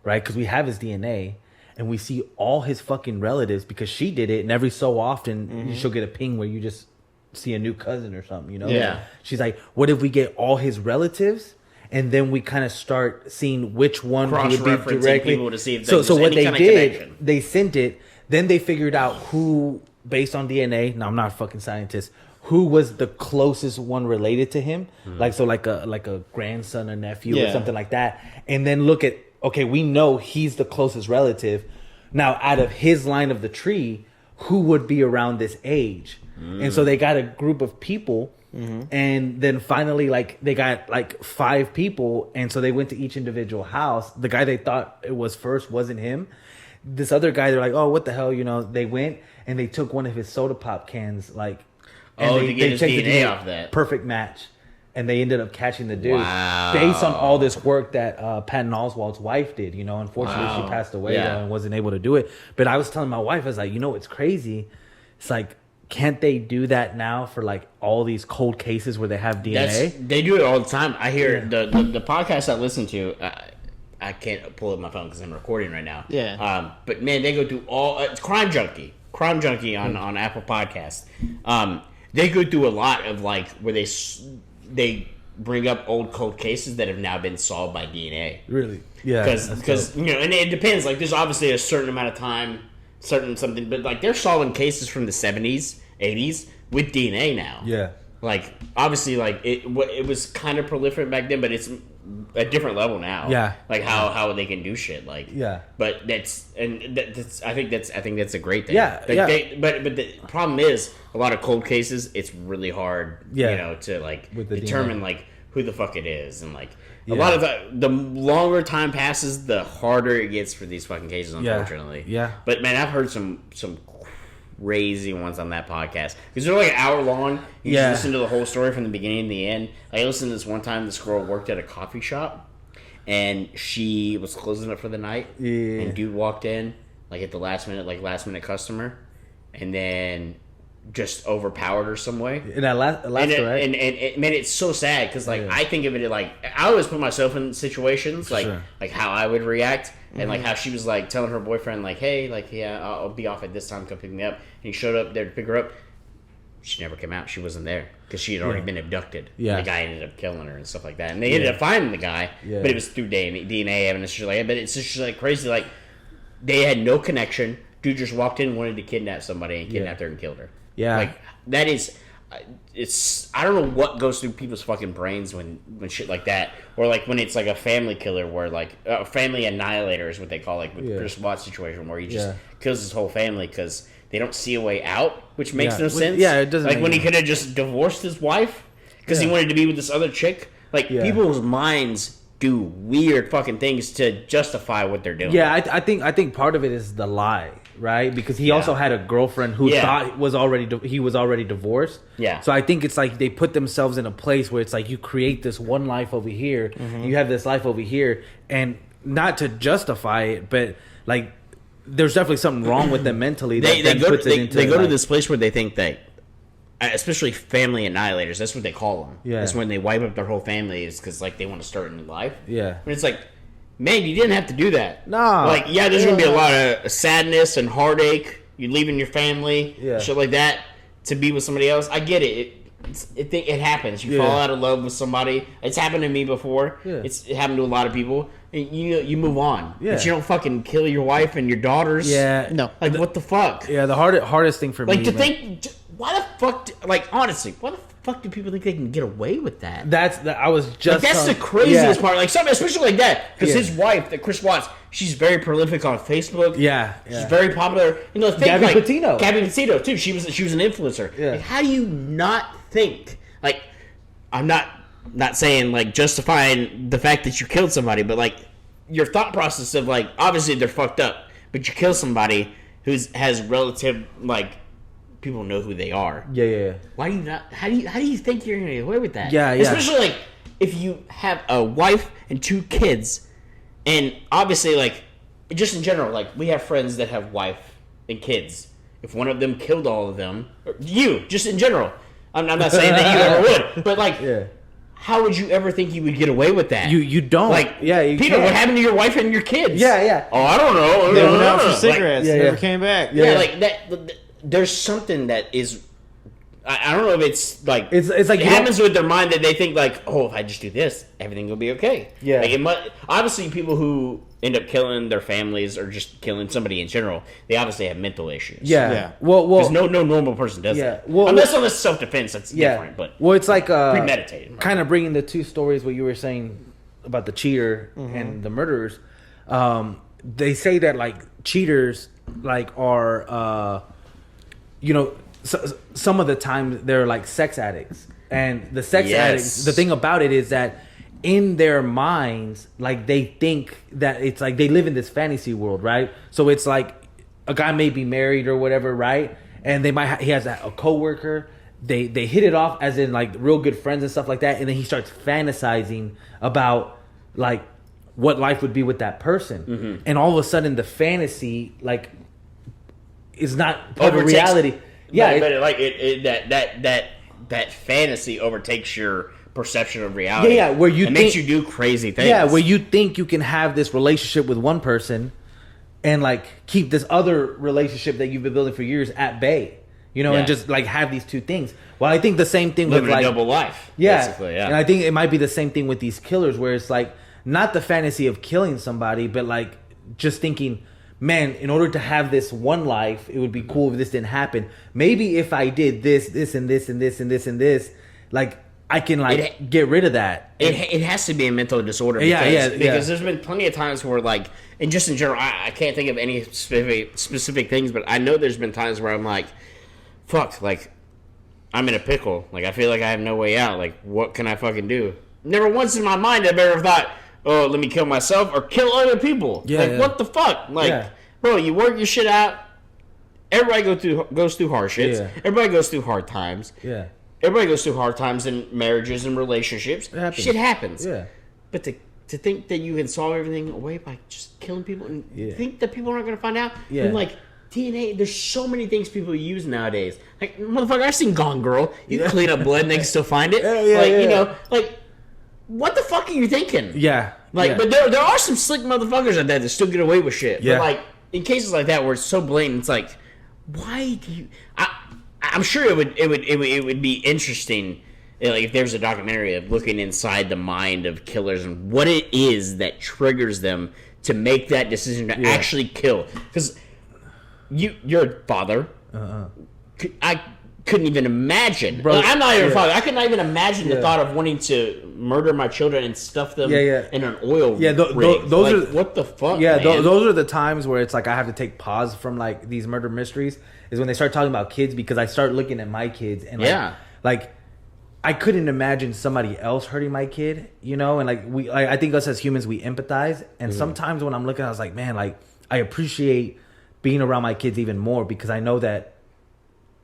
right? Because we have his DNA, and we see all his fucking relatives because she did it, and every so often she'll get a ping where you just see a new cousin or something, Yeah. She's like, what if we get all his relatives? And then we kind of start seeing which one would be directly. People to see if so what any they kind of did, connection. they sent it. Then they figured out who, based on DNA. No, I'm not a fucking scientist. Who was the closest one related to him? Like a grandson or nephew or something like that. And then look at, okay, we know he's the closest relative. Now, out of his line of the tree, who would be around this age? And so they got a group of people. And then finally, they got 5 people, and so they went to each individual house. The guy they thought it was first wasn't him. This other guy, they're like, oh, what the hell, They went and they took one of his soda pop cans, to get his DNA off that. Perfect match, and they ended up catching the dude Wow. based on all this work that Patton Oswalt's wife did. Unfortunately, she passed away and wasn't able to do it. But I was telling my wife, I was like, it's crazy. It's like, can't they do that now for all these cold cases where they have DNA? They do it all the time. I hear the podcast I listen to. I can't pull up my phone because I'm recording right now. Yeah. But man, they go through all Crime Junkie on Apple Podcasts. They go through a lot of where they bring up old cold cases that have now been solved by DNA. Really? Yeah. Because and it depends. There's obviously a certain amount of time. Something, but they're solving cases from the 70s, 80s with DNA now. Yeah. Obviously, it was kind of prolific back then, but it's a different level now. Yeah. How they can do shit. Yeah. But that's I think that's a great thing. Yeah. But the problem is a lot of cold cases. It's really hard. Yeah. To with the determine DNA. Who the fuck it is and a lot of the longer time passes, the harder it gets for these fucking cases, unfortunately. Yeah. But man, I've heard some crazy ones on that podcast because they're an hour long. You just listen to the whole story from the beginning to the end. I listened to this one time. This girl worked at a coffee shop, and she was closing up for the night. Yeah. And dude walked in at the last minute customer, and then just overpowered her some way. In Alaska, right? And man, it's so sad because I think of it I always put myself in situations how I would react and how she was telling her boyfriend hey I'll be off at this time, come pick me up. And he showed up there to pick her up. She never came out. She wasn't there because she had already been abducted. Yeah. The guy ended up killing her and stuff like that. And they ended up finding the guy, but it was through DNA evidence. Shit like that. But it's just crazy. They had no connection. Dude just walked in and wanted to kidnap somebody and kidnapped her and killed her. Yeah. That is, it's, I don't know what goes through people's fucking brains when shit like that, or when it's a family killer where a family annihilator is what they call with the Chris Watts situation where he just kills his whole family because they don't see a way out, which makes no sense. Yeah, it doesn't. When he could have just divorced his wife because he wanted to be with this other chick. People's minds do weird fucking things to justify what they're doing. Yeah, I think part of it is the lie, right? Because he also had a girlfriend who thought he was already divorced. Yeah. So I think it's they put themselves in a place where it's you create this one life over here, you have this life over here, and not to justify it, but there's definitely something wrong with them mentally. They go to this place where they think that, especially family annihilators, that's what they call them. Yeah. That's when they wipe up their whole family, is because they want to start a new life. Yeah. But it's man, you didn't have to do that. No. There's gonna be a lot of sadness and heartache. You leaving your family, shit like that, to be with somebody else. I get it. it happens. You Yeah. fall out of love with somebody. It's happened to me before. Yeah. It happened to a lot of people. And you move on. Yeah. But you don't fucking kill your wife and your daughters. Yeah. No. Like, what the fuck? Yeah, the hardest thing for me. Like, to man, think, why the fuck, like, honestly, why the fuck do people think they can get away with that? I was just. Like, that's the craziest part. Like, something, especially like that. Because Yeah. his wife, that Chris Watts, she's very prolific on Facebook. Yeah. She's very popular. You know, think Gabby like Petito. Gabby Petito too. She was an influencer. Yeah. Like, how do you not think? Like, I'm not saying like justifying the fact that you killed somebody, but like your thought process of like obviously they're fucked up, but you kill somebody has relative like people know who they are. Yeah. Why do you not? How do you think you're gonna get away with that? Yeah. Especially like if you have a wife and 2 kids, and obviously like just in general, like we have friends that have wife and kids. If one of them killed all of them, or you just in general, I'm not saying that you ever would, but like, how would you ever think you would get away with that? You don't. Like, you Peter, can't. what happened to your wife and your kids? Yeah. Oh, I don't know. They went out for Like, cigarettes. Never came back. Yeah, like that. There's something that is. I don't know if it's like it's like it happens with their mind that they think like, oh, if I just do this, everything will be okay. Yeah. Like obviously people who end up killing their families or just killing somebody in general, they obviously have mental issues. Yeah. Well, because no normal person does that. Well, unless it's self-defense, that's different. But it's like premeditated. Right? Kind of bringing the two stories what you were saying about the cheater and the murderers. They say that like cheaters like are some of the time they're like sex addicts, and the sex addicts, the thing about it is that in their minds, like they think that it's like they live in this fantasy world, right? So it's like a guy may be married or whatever, right? And he has a coworker. They hit it off as in like real good friends and stuff like that, and then he starts fantasizing about like what life would be with that person, and all of a sudden the fantasy like is not part of reality. Yeah, that fantasy overtakes your perception of reality. Yeah, where you makes you do crazy things. Yeah, where you think you can have this relationship with one person and like keep this other relationship that you've been building for years at bay, and just like have these two things. Well, I think the same thing living with like a double life. Yeah, basically, yeah. And I think it might be the same thing with these killers, where it's like not the fantasy of killing somebody, but like just thinking, man, in order to have this one life, it would be cool if this didn't happen. Maybe if I did this, and this, and this, and this, and this, like I can like get rid of that. It has to be a mental disorder. Because there's been plenty of times where like, and just in general, I can't think of any specific things, but I know there's been times where I'm like, fuck, like I'm in a pickle. Like I feel like I have no way out. Like what can I fucking do? Never once in my mind have I ever thought, oh, let me kill myself or kill other people. What the fuck? Like, bro, you work your shit out. Everybody goes through hardships. Yeah. Everybody goes through hard times. Yeah. Everybody goes through hard times in marriages and relationships. Shit happens. Yeah. But to think that you can solve everything away by just killing people and think that people aren't going to find out. Yeah. And like DNA, there's so many things people use nowadays. Like, motherfucker, I've seen Gone Girl. You can clean up blood and they can still find it. You know, like, what the fuck are you thinking? Yeah. Like, but there are some slick motherfuckers out there that still get away with shit. Yeah. But like, in cases like that where it's so blatant, it's like, why do you? I'm sure it would be interesting, like if there's a documentary of looking inside the mind of killers and what it is that triggers them to make that decision to actually kill. Because you're a father. I couldn't even imagine. Bro, I'm not even a father. I could not even imagine the thought of wanting to murder my children and stuff them in an oil rig. Those like, are what the fuck. Yeah, man? Those are the times where it's like I have to take pause from like these murder mysteries. Is when they start talking about kids, because I start looking at my kids and like I couldn't imagine somebody else hurting my kid, and like I think us as humans we empathize, and sometimes when I'm looking, I was like, man, like I appreciate being around my kids even more because I know that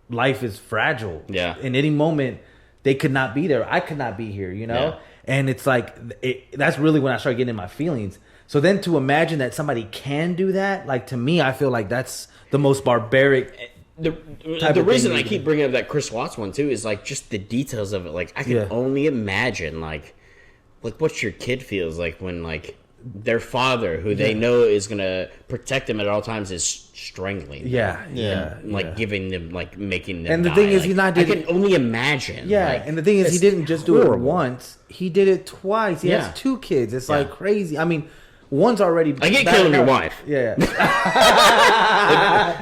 life is fragile. Yeah. In any moment, they could not be there. I could not be here, Yeah. And it's like, that's really when I start getting in my feelings. So then to imagine that somebody can do that, like to me, I feel like that's the most barbaric. The reason I keep bringing up that Chris Watts one too is like just the details of it. Like I can only imagine like what your kid feels like when like their father, who they know is gonna protect them at all times, is strangling them. Like giving them, like making them. And the die. thing is, like, he's not. I can only imagine. Yeah, like, and the thing is, he didn't just do it once. He did it twice. He Yeah. has 2 kids. It's like crazy. I mean, one's already. I get killing your wife. Yeah.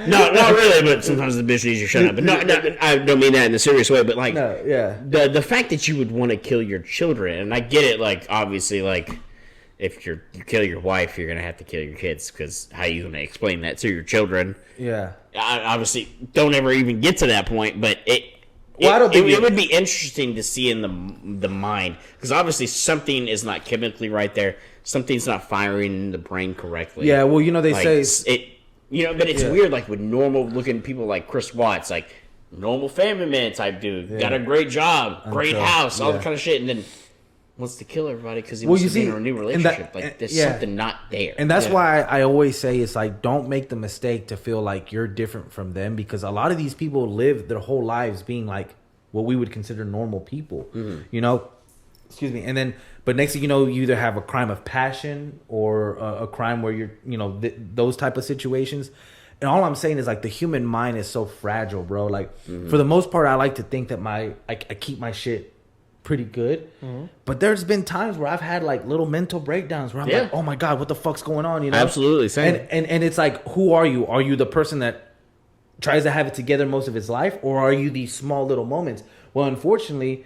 No, not really, but sometimes the bitch needs you shut up. But no, I don't mean that in a serious way. But like, the fact that you would want to kill your children, and I get it. Like, obviously, like, if you kill your wife, you're gonna have to kill your kids, because how are you gonna explain that to your children? Yeah. I obviously don't ever even get to that point, but it would be interesting to see in the mind, because obviously something is not chemically right there. Something's not firing in the brain correctly. Yeah, well, you know, they say it. You know, but it's weird. Like with normal looking people like Chris Watts, like normal family man type dude, got a great job, great house, all that kind of shit, and then wants to kill everybody because he wants to be in a new relationship. There's something not there. And that's why I always say it's like, don't make the mistake to feel like you're different from them, because a lot of these people live their whole lives being like what we would consider normal people. You know, excuse me, and then. But next thing you know, you either have a crime of passion or a crime where you're, you know, those type of situations. And all I'm saying is, like, the human mind is so fragile, bro. Like, for the most part, I like to think that I keep my shit pretty good. But there's been times where I've had, like, little mental breakdowns where I'm like, oh, my God, what the fuck's going on, you know? Absolutely, same. And it's like, who are you? Are you the person that tries to have it together most of his life? Or are you these small little moments? Well, unfortunately,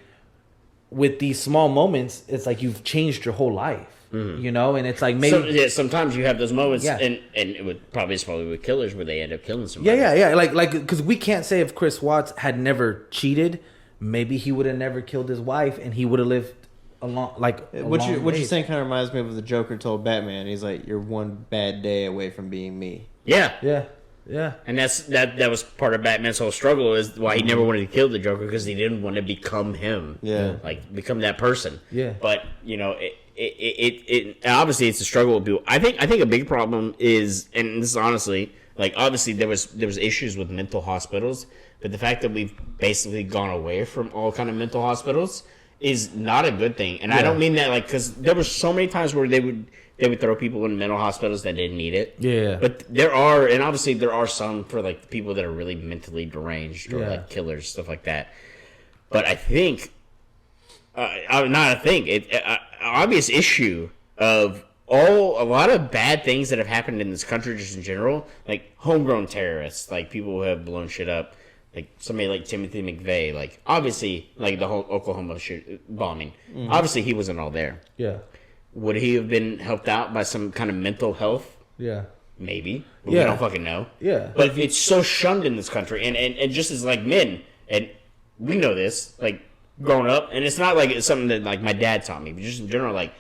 with these small moments, it's like you've changed your whole life, you know? And it's like maybe... sometimes you have those moments, and it would probably with killers where they end up killing somebody. Yeah. Like, because we can't say if Chris Watts had never cheated, maybe he would have never killed his wife, and he would have lived a long What you're saying kind of reminds me of what the Joker told Batman. He's like, you're one bad day away from being me. Yeah. And that was part of Batman's whole struggle, is why he never wanted to kill the Joker, because he didn't want to become him. Yeah. Like, become that person. Yeah. But, you know, it obviously it's a struggle with people. I think a big problem is, and this is honestly, like, obviously there was issues with mental hospitals, but the fact that we've basically gone away from all kind of mental hospitals is not a good thing. And I don't mean that, like, because there were so many times where they would throw people in mental hospitals that didn't need it. Yeah. But there are some for, like, the people that are really mentally deranged or like killers, stuff like that. But I think, obvious issue of a lot of bad things that have happened in this country just in general, like homegrown terrorists, like people who have blown shit up, like somebody like Timothy McVeigh, like obviously, like the whole Oklahoma bombing. Obviously, he wasn't all there. Yeah. Would he have been helped out by some kind of mental health? Yeah. Maybe. We don't fucking know. Yeah. But it's so shunned in this country. And just as, like, men, and we know this, like, growing up, and it's not like it's something that, like, my dad taught me, but just in general, like,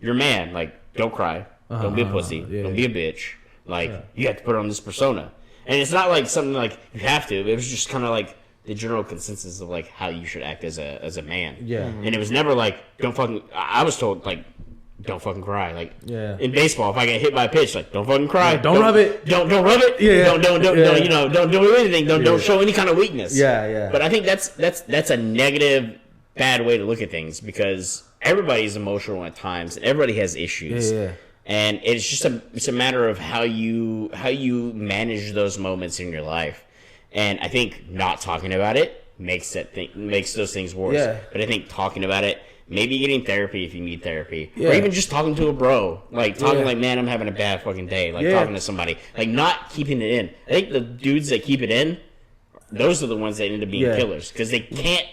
you're a man. Like, don't cry. Don't be a pussy. Don't be a bitch. Like, you have to put on this persona. And it's not, like, something, like, you have to. It was just kind of, like, the general consensus of, like, how you should act as a man. Yeah. And it was never, like, don't fucking... I was told, like... Don't fucking cry. Like in baseball, if I get hit by a pitch, like don't fucking cry. Yeah, don't rub it. Don't rub it. Yeah. Don't you know? Don't do anything. Don't show any kind of weakness. Yeah. But I think that's a negative, bad way to look at things, because everybody's emotional at times. Everybody has issues. Yeah. And it's a matter of how you manage those moments in your life. And I think not talking about it makes those things worse. Yeah. But I think talking about it, maybe getting therapy if you need therapy, or even just talking to a bro, like talking like, man, I'm having a bad fucking day, like talking to somebody, like not keeping it in. I think the dudes that keep it in, those are the ones that end up being killers, because they can't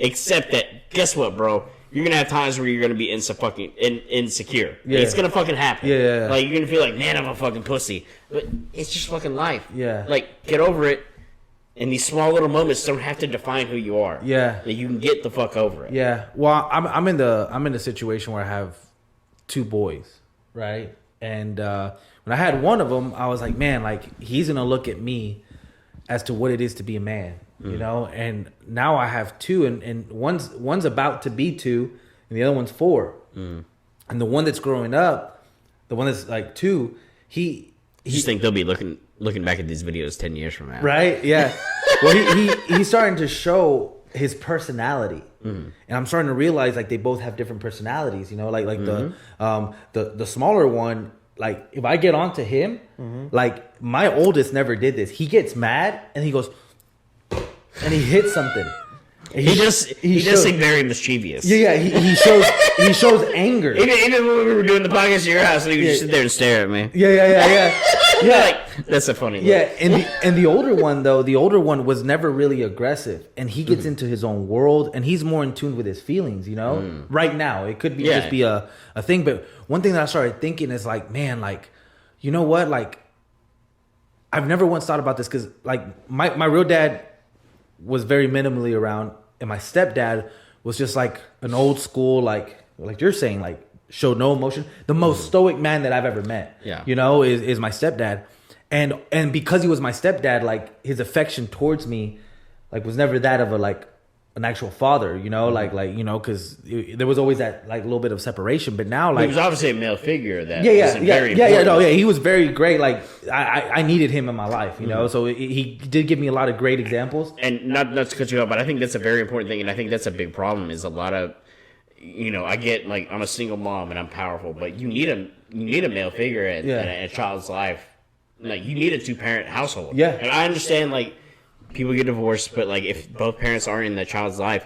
accept that. Guess what, bro? You're gonna have times where you're gonna be insecure. Yeah. It's gonna fucking happen. Yeah. Like you're gonna feel like, man, I'm a fucking pussy, but it's just fucking life. Yeah. Like get over it. And these small little moments don't have to define who you are. Yeah. Like, you can get the fuck over it. Yeah. Well, I'm in the situation where I have 2 boys, right? And when I had one of them, I was like, man, like he's gonna look at me as to what it is to be a man, you know. And now I have 2, and one's about to be 2, and the other one's 4. And the one that's growing up, the one that's like 2, he just think they'll be looking back at these videos 10 years from now. Right? Yeah. Well, he's starting to show his personality. And I'm starting to realize like they both have different personalities, you know, like the smaller one, like if I get onto him, like my oldest never did this. He gets mad and he goes and he hits something. He does seem very mischievous. Yeah, he shows anger. Even when we were doing the podcast at your house, he would just sit there and stare at me. Yeah. Like, that's a funny look. Yeah, and the older one was never really aggressive, and he gets into his own world, and he's more in tune with his feelings, you know. Right now, it could be just be a thing, but one thing that I started thinking is like, man, like, you know what, like, I've never once thought about this because like my real dad was very minimally around, and my stepdad was just like an old school, like you're saying, like showed no emotion. The most stoic man that I've ever met, you know, is my stepdad. And because he was my stepdad, like his affection towards me, like was never that of a like an actual father, you know, like you know, because there was always that like little bit of separation. But now, like, he was obviously a male figure that he was very great. Like I needed him in my life, you know. So he did give me a lot of great examples. And not to cut you off, but I think that's a very important thing, and I think that's a big problem. Is a lot of, you know, I get like I'm a single mom and I'm powerful, but you need a male figure in a child's life. Like you need a 2-parent household. Yeah, and I understand like. People get divorced, but like if both parents aren't in the child's life,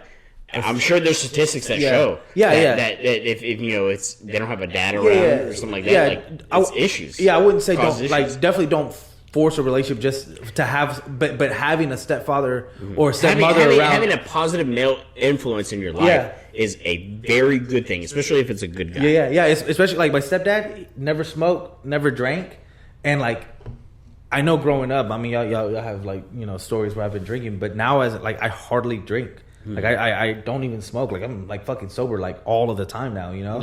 I'm sure there's statistics that show that if you know it's they don't have a dad around or something like that, like it's issues. Yeah, I wouldn't say don't issues. Like definitely don't force a relationship just to have, but having a stepfather or a stepmother around, having a positive male influence in your life is a very good thing, especially if it's a good guy. Yeah. Especially like my stepdad never smoked, never drank, and like. I know growing up, I mean, y'all have like, you know, stories where I've been drinking, but now as like I hardly drink. Like I don't even smoke. Like I'm like fucking sober like all of the time now, you know.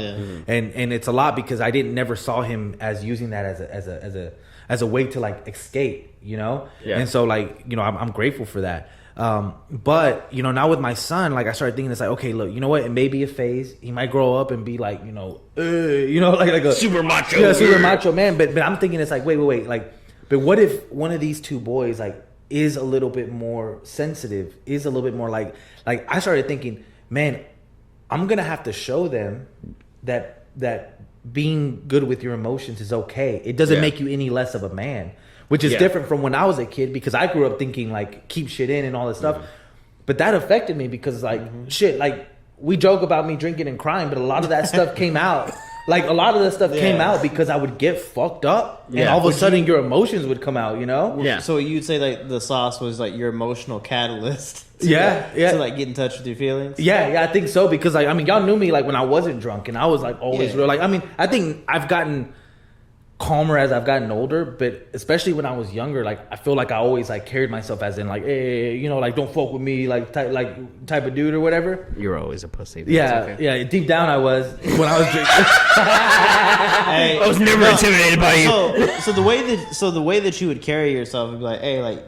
And it's a lot because I never saw him as using that as a way to like escape, you know. And so like, you know, I'm grateful for that. But you know, now with my son, like I started thinking it's like, okay, look, you know what? It may be a phase. He might grow up and be like, you know, like a super macho, super macho man. But I'm thinking it's like, wait, like. But what if one of these two boys like is a little bit more sensitive, is a little bit more like I started thinking, man, I'm gonna have to show them that being good with your emotions is okay. It doesn't make you any less of a man, which is different from when I was a kid because I grew up thinking like keep shit in and all this stuff. But that affected me because like shit, like we joke about me drinking and crying, but a lot of that stuff came out. Like, a lot of that stuff came out because I would get fucked up, and all of a sudden your emotions would come out, you know? Yeah. So you'd say, like, the sauce was, like, your emotional catalyst? To, like, get in touch with your feelings? Yeah, I think so, because, like, I mean, y'all knew me, like, when I wasn't drunk, and I was, like, always real. Like, I mean, I think I've gotten calmer as I've gotten older, but especially when I was younger, like, I feel like I always, like, carried myself as in, like, hey, you know, like, don't fuck with me, like type of dude or whatever. You're always a pussy. Yeah, deep down I was when I was drinking. I was never intimidated by you. So the way that you would carry yourself would be like, hey, like,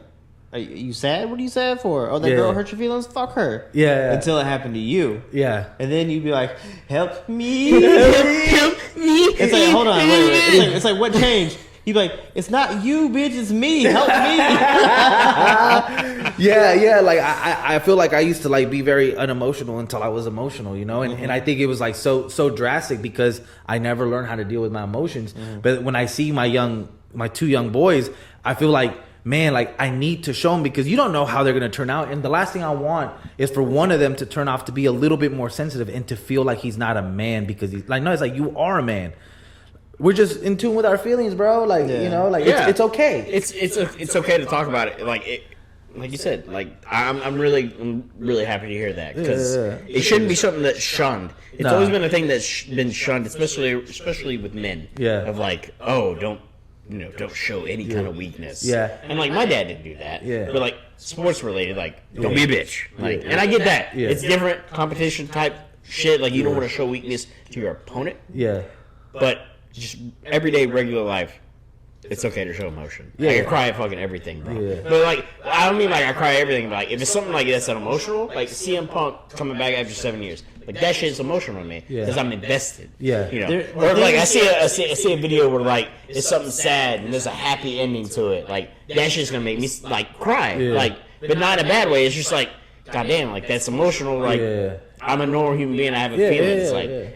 are you sad? What are you sad for? Oh, that girl hurt your feelings? Fuck her. Yeah. Until it happened to you. Yeah. And then you'd be like, help me. Help me. It's like, hold on, wait. It's like, what changed? He'd be like, it's not you, bitch, it's me. Help me. Yeah. Like, I feel like I used to, like, be very unemotional until I was emotional, you know? And I think it was, like, so drastic because I never learned how to deal with my emotions. But when I see my 2 young boys, I feel like, man, like I need to show them because you don't know how they're going to turn out. And the last thing I want is for one of them to turn off to be a little bit more sensitive and to feel like he's not a man because he's like, no, it's like you are a man. We're just in tune with our feelings, bro. Like, you know, like it's okay. It's okay to talk about it. Like you said, like I'm really happy to hear that because it shouldn't be something that's shunned. It's always been a thing that's been shunned, especially with men. Yeah. Of like, oh, don't show any kind of weakness. Yeah. And like my dad didn't do that. Yeah. But like sports related, like don't be a bitch. Like, and I get that. Yeah. It's different competition type shit. Like you don't want to show weakness to your opponent. Yeah. But just everyday regular life, it's okay to show emotion. Yeah. I can cry at fucking everything, bro. Yeah. But like, I don't mean like I cry at everything. But like, if it's something like that's unemotional, like CM Punk coming back after 7 years, like that shit's emotional to me because I'm invested. Yeah. You know, or like I see a video where like it's something sad and there's a happy ending to it. Like that shit's gonna make me like cry. Yeah. Like, but not in a bad way. It's just like goddamn, like that's emotional. Like I'm a normal human being. I have feelings.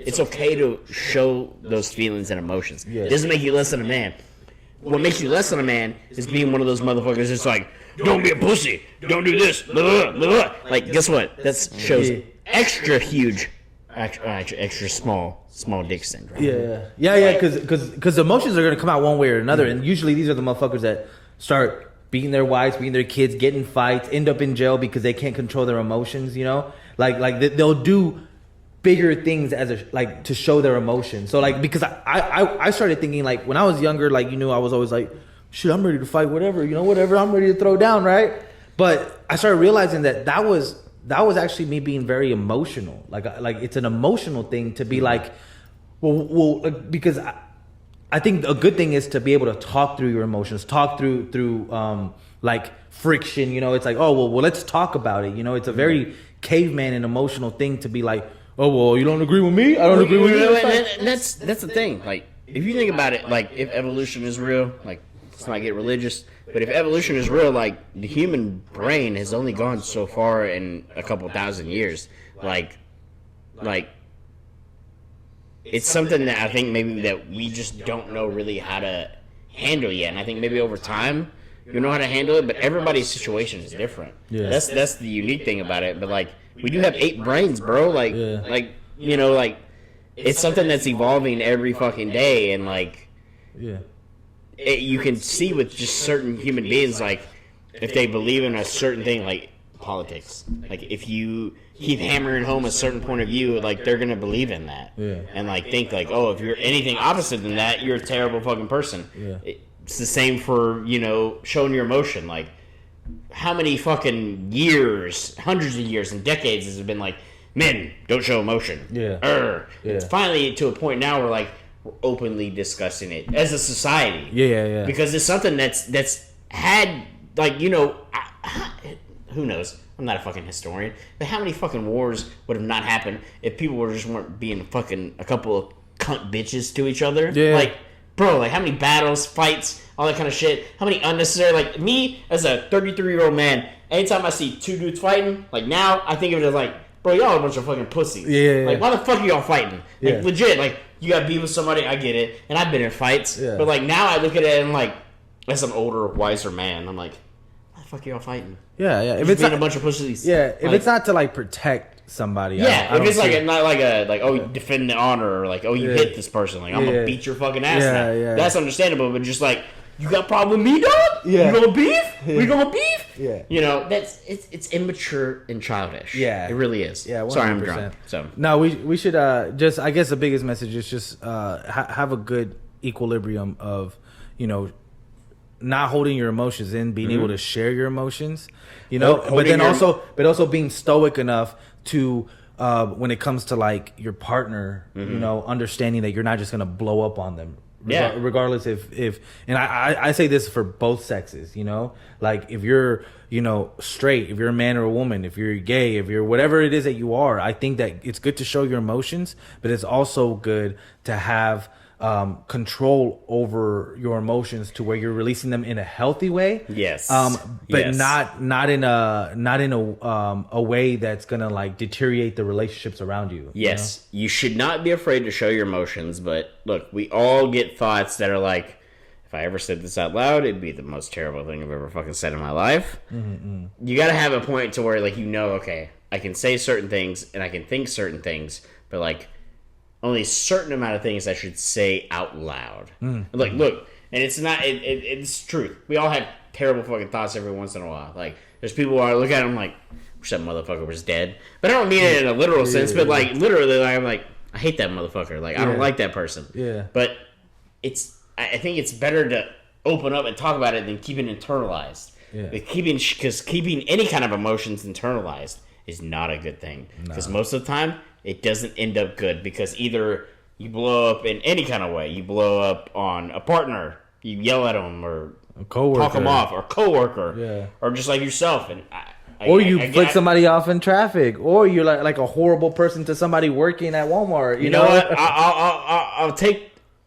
It's okay to show those feelings and emotions. It doesn't make you less than a man. What makes you less than a man is being one of those motherfuckers that's like, don't be a pussy, don't do this, blah, blah, blah. Like, guess what? That shows extra huge, extra small dick syndrome. Because emotions are gonna come out one way or another, and usually these are the motherfuckers that start beating their wives, beating their kids, get in fights, end up in jail because they can't control their emotions. You know, like they'll do bigger things to show their emotions. So like, because I started thinking, like, when I was younger, like, I was always like, shit, I'm ready to fight whatever, whatever, I'm ready to throw down, right? But I started realizing that was actually me being very emotional. Like it's an emotional thing to be like, well, because I think a good thing is to be able to talk through your emotions, talk through like friction. It's like, oh well, let's talk about it. It's a very caveman and emotional thing to be like, oh well, you don't agree with me? I don't agree with you. And that's the thing. Like, if you think about it, like, if evolution is real, like, let's not get religious, but if evolution is real, like, the human brain has only gone so far in a couple thousand years. Like it's something that I think maybe that we just don't know really how to handle yet. And I think maybe over time you know how to handle it, but everybody's situation is different. Yeah. That's the unique thing about it. But like, we do have 8 brains, bro. Like it's something that's evolving every fucking day, and like you can see with just certain human beings, like, if they believe in a certain thing, like politics. Like, if you keep hammering home a certain point of view, like, they're gonna believe in that, and like think like, oh, if you're anything opposite than that, you're a terrible fucking person. It's the same for showing your emotion. Like, how many fucking years, hundreds of years and decades has it been like, men don't show emotion? It's finally to a point now where like we're openly discussing it as a society. Because it's something that's had, like, who knows? I'm not a fucking historian, but how many fucking wars would have not happened if people weren't being fucking a couple of cunt bitches to each other? Like, bro, like, how many battles, fights, all that kind of shit? How many unnecessary, like, me as a 33-year-old man, anytime I see 2 dudes fighting, like, now I think of it as like, bro, y'all are a bunch of fucking pussies. Like, why the fuck are y'all fighting? Like, legit, like, you got beef with somebody, I get it, and I've been in fights, but like, now I look at it and like, as an older, wiser man, I'm like, why the fuck are y'all fighting? If it's not a bunch of pussies. If it's not to like protect somebody. I if it's like not like oh, you defend the honor, or like, oh, you hit this person, like, I'm gonna beat your fucking ass now. That's understandable, but just like, you got a problem with me, dog? You gonna beef? We gonna beef? It's immature and childish. It really is. 100%. Sorry, I'm drunk. So no, we should just, I guess the biggest message is just have a good equilibrium of not holding your emotions in, being able to share your emotions, but then also being stoic enough to when it comes to like your partner, understanding that you're not just gonna blow up on them. Regardless if and I say this for both sexes, like, if you're straight, if you're a man or a woman, if you're gay, if you're whatever it is that you are, I think that it's good to show your emotions, but it's also good to have control over your emotions to where you're releasing them in a healthy way. But not in a way that's gonna like deteriorate the relationships around you. You should not be afraid to show your emotions, but look, we all get thoughts that are like, if I ever said this out loud, it'd be the most terrible thing I've ever fucking said in my life. You gotta have a point to where, like, okay, I can say certain things and I can think certain things, but like, only a certain amount of things I should say out loud. Like, look, and it's not, it's truth. We all have terrible fucking thoughts every once in a while. Like, there's people who I look at them like, wish that motherfucker was dead. But I don't mean it in a literal sense, but like, literally, like, I'm like, I hate that motherfucker. Like, I don't like that person. But I think it's better to open up and talk about it than keep it internalized. Because keeping any kind of emotions internalized is not a good thing. Because most of the time, it doesn't end up good, because either you blow up in any kind of way. You blow up on a partner, you yell at them, or a coworker, talk them off, or a coworker, or just like yourself. And you flick somebody off in traffic, or you're like a horrible person to somebody working at Walmart. You know what?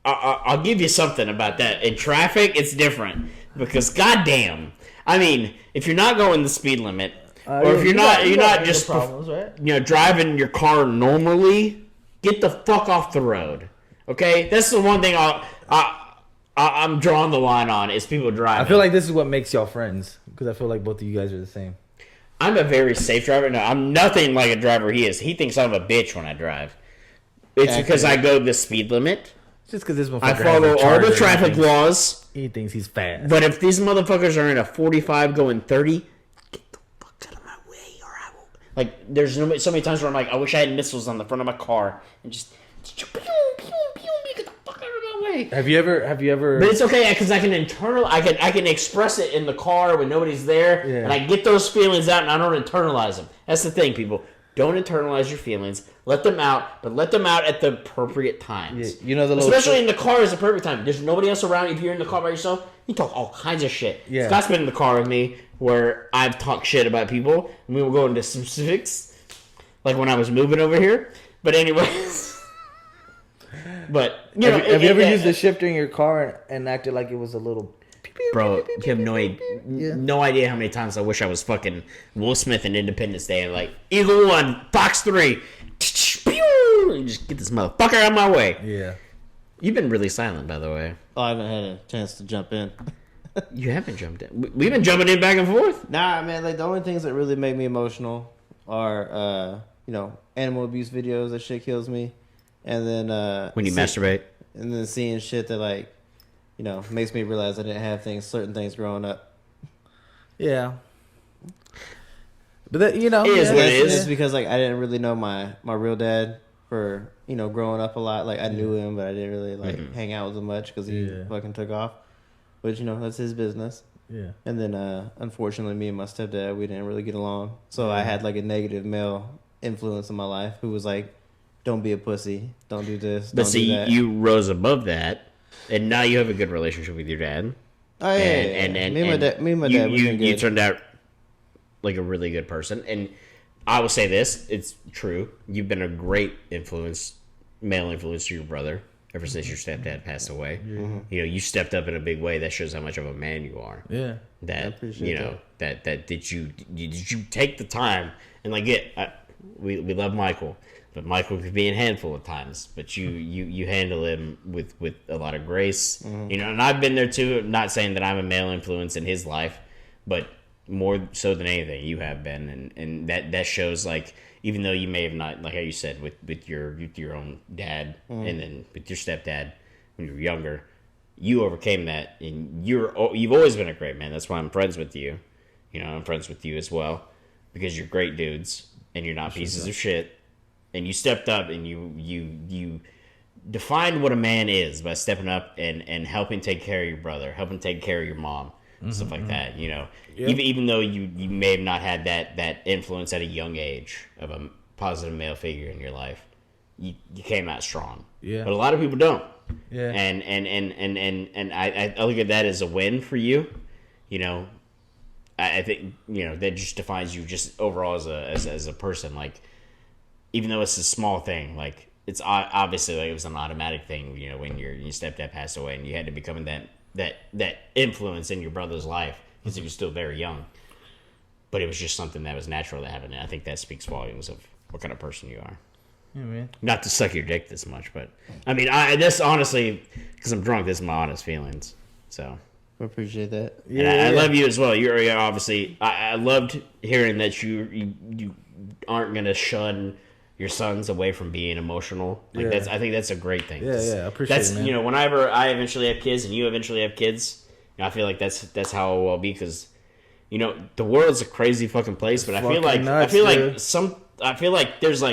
I'll give you something about that. In traffic, it's different, because goddamn, I mean, if you're not going the speed limit, Or if you're not just problems, right? driving your car normally, get the fuck off the road. Okay, that's the one thing I'm drawing the line on is people driving. I feel like this is what makes y'all friends because I feel like both of you guys are the same. I'm a very safe driver. No, I'm nothing like a driver he is. He thinks I'm a bitch when I drive. It's because I go the speed limit. Just because this motherfucker I follow all the traffic laws. He thinks he's fast. But if these motherfuckers are in a 45 going 30, get the fuck out of my way or I will. Like, there's so many times where I'm like, I wish I had missiles on the front of my car and just get the fuck out of my way. Have you ever? But it's okay because I can express it in the car when nobody's there, and I get those feelings out, and I don't internalize them. That's the thing, people. Don't internalize your feelings. Let them out, but let them out at the appropriate times. Yeah, Especially in the car is the perfect time. There's nobody else around. If you're in the car by yourself, you talk all kinds of shit. Yeah. Scott's been in the car with me where I've talked shit about people, and we will go into specifics, like when I was moving over here. But anyways, have you ever used the shifter in your car and acted like it was a little? Bro, you have no idea how many times I wish I was fucking Will Smith in Independence Day and like Eagle 1, Fox 3, and just get this motherfucker out of my way. Yeah. You've been really silent, by the way. Oh, I haven't had a chance to jump in. You haven't jumped in. We've been jumping in back and forth. Nah, man. Like the only things that really make me emotional are, animal abuse videos. That shit kills me. And then when you masturbate, and then seeing shit that makes me realize I didn't have certain things growing up. Yeah. But that, it is what it is. It's because I didn't really know my real dad for growing up a lot. Like I knew him, but I didn't really hang out with him much because he fucking took off. But that's his business. Yeah. And then unfortunately, me and my stepdad, we didn't really get along. So I had a negative male influence in my life who was like, "Don't be a pussy. Don't do this. But don't do that." you rose above that, and now you have a good relationship with your dad. Oh yeah, and me and my dad, you turned out like a really good person. And I will say this: it's true. You've been a great male influence to your brother ever since your stepdad passed away. Mm-hmm. You stepped up in a big way. That shows how much of a man you are. Yeah, that I appreciate that did you take the time and we love Michael. But Michael could be a handful at times. But you handle him with a lot of grace. Mm-hmm. And I've been there too. I'm not saying that I'm a male influence in his life, but more so than anything, you have been. And that shows, even though you may have not, like how you said, with your own dad and then with your stepdad when you were younger, you overcame that. And you've always been a great man. That's why I'm friends with you. I'm friends with you as well. Because you're great dudes and you're not pieces of shit. And you stepped up and you defined what a man is by stepping up and helping take care of your brother, helping take care of your mom, stuff like that. Yep. Even though you may have not had that influence at a young age of a positive male figure in your life, you came out strong. Yeah. But a lot of people don't. Yeah. And I look at that as a win for you. I think that just defines you just overall as a person. Even though it's a small thing, it's obviously it was an automatic thing, when your stepdad passed away and you had to become that influence in your brother's life because he was still very young. But it was just something that was natural to happen, and I think that speaks volumes of what kind of person you are. Yeah, man. Not to suck your dick this much, but this honestly, because I'm drunk, this is my honest feelings. So I appreciate that. I love you as well. You're obviously. I loved hearing that you aren't gonna shun your sons away from being emotional. I think that's a great thing. Yeah, I appreciate it, man. Whenever I eventually have kids and you eventually have kids, I feel like that's how it will be because, the world's a crazy fucking place. But I feel like there's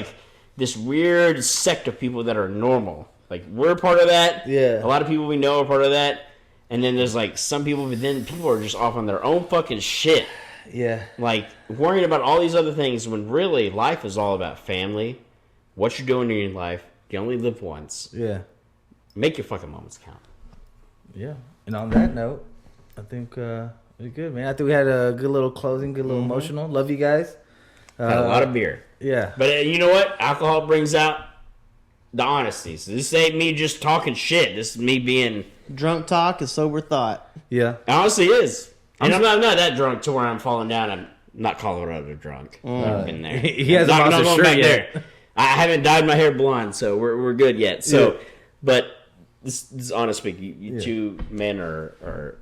this weird sect of people that are normal. We're part of that. Yeah. A lot of people we know are part of that. And then there's some people, but then people are just off on their own fucking shit. Yeah. Worrying about all these other things when really life is all about family, what you're doing in your life. You only live once. Yeah. Make your fucking moments count. Yeah. And on that note, I think we're good, man. I think we had a good little closing, good little emotional. Love you guys. Got a lot of beer. Yeah. But you know what? Alcohol brings out the honesty. So this ain't me just talking shit. This is me being... Drunk talk is sober thought. Yeah. It honestly is. And I'm not that drunk to where I'm falling down and not Colorado drunk. I've been there. He has not, a monster not going shirt back yet. there. I haven't dyed my hair blonde, so we're good yet. So, but this is honest speaking. You two men are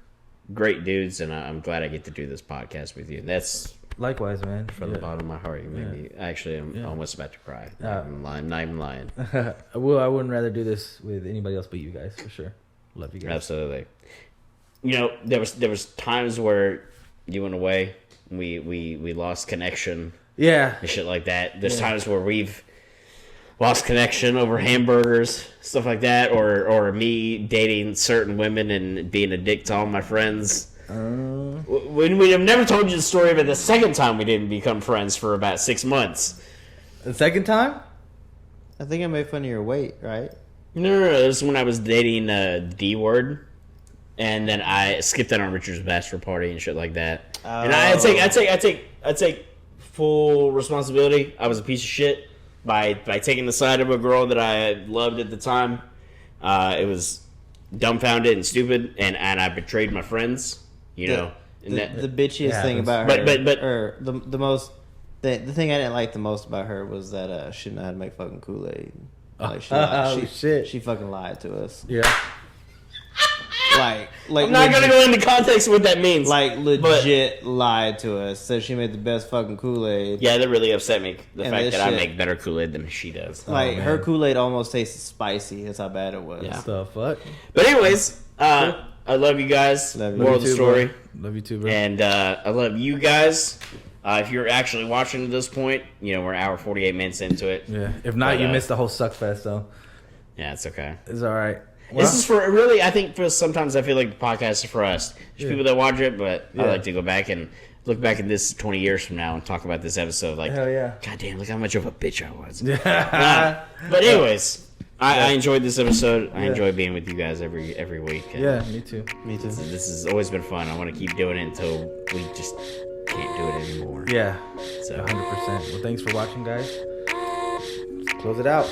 great dudes, and I'm glad I get to do this podcast with you. That's Likewise, man. from the bottom of my heart. You made me. Actually, I'm almost about to cry. Not even lying. I wouldn't rather do this with anybody else but you guys, for sure. Love you guys. Absolutely. You know, there was times where you went away. We lost connection. Yeah. And shit like that. There's times where we've lost connection over hamburgers, stuff like that, or me dating certain women and being a dick to all my friends. We have never told you the story about the second time we didn't become friends for about 6 months. The second time? I think I made fun of your weight, right? No. This is when I was dating D Word, and then I skipped out on Richard's bachelor party and shit like that. And I take full responsibility. I was a piece of shit by taking the side of a girl that I loved at the time. It was dumbfounded and stupid, and I betrayed my friends. You know, the bitchiest thing about her, the thing I didn't like the most about her was that she didn't know how to make fucking Kool-Aid. Like she fucking lied to us. Yeah. Like I'm not gonna go into context of what that means. Like legit lied to us. Said she made the best fucking Kool-Aid. Yeah, that really upset me. The And fact that I shit- make better Kool-Aid than she does. Like her Kool-Aid almost tasted spicy. That's how bad it was. Yeah. The fuck? But anyways, I love you guys. Love you. Moral of the story. Bro. Love you too, bro. And I love you guys. If you're actually watching at this point, you know, we're an hour 48 minutes into it. Yeah. If not, But, you missed the whole Suckfest, though. Yeah, it's okay. It's all right. This is for really, I think for sometimes I feel like the podcast is for us. There's people that watch it, but I like to go back and look back at this 20 years from now and talk about this episode. Like, Hell yeah. God damn, look how much of a bitch I was. But anyways, I enjoyed this episode. I enjoy being with you guys every week. And Yeah, me too. Me too. This has always been fun. I want to keep doing it until we just can't do it anymore. Yeah. So 100%. Well, thanks for watching, guys. Let's close it out.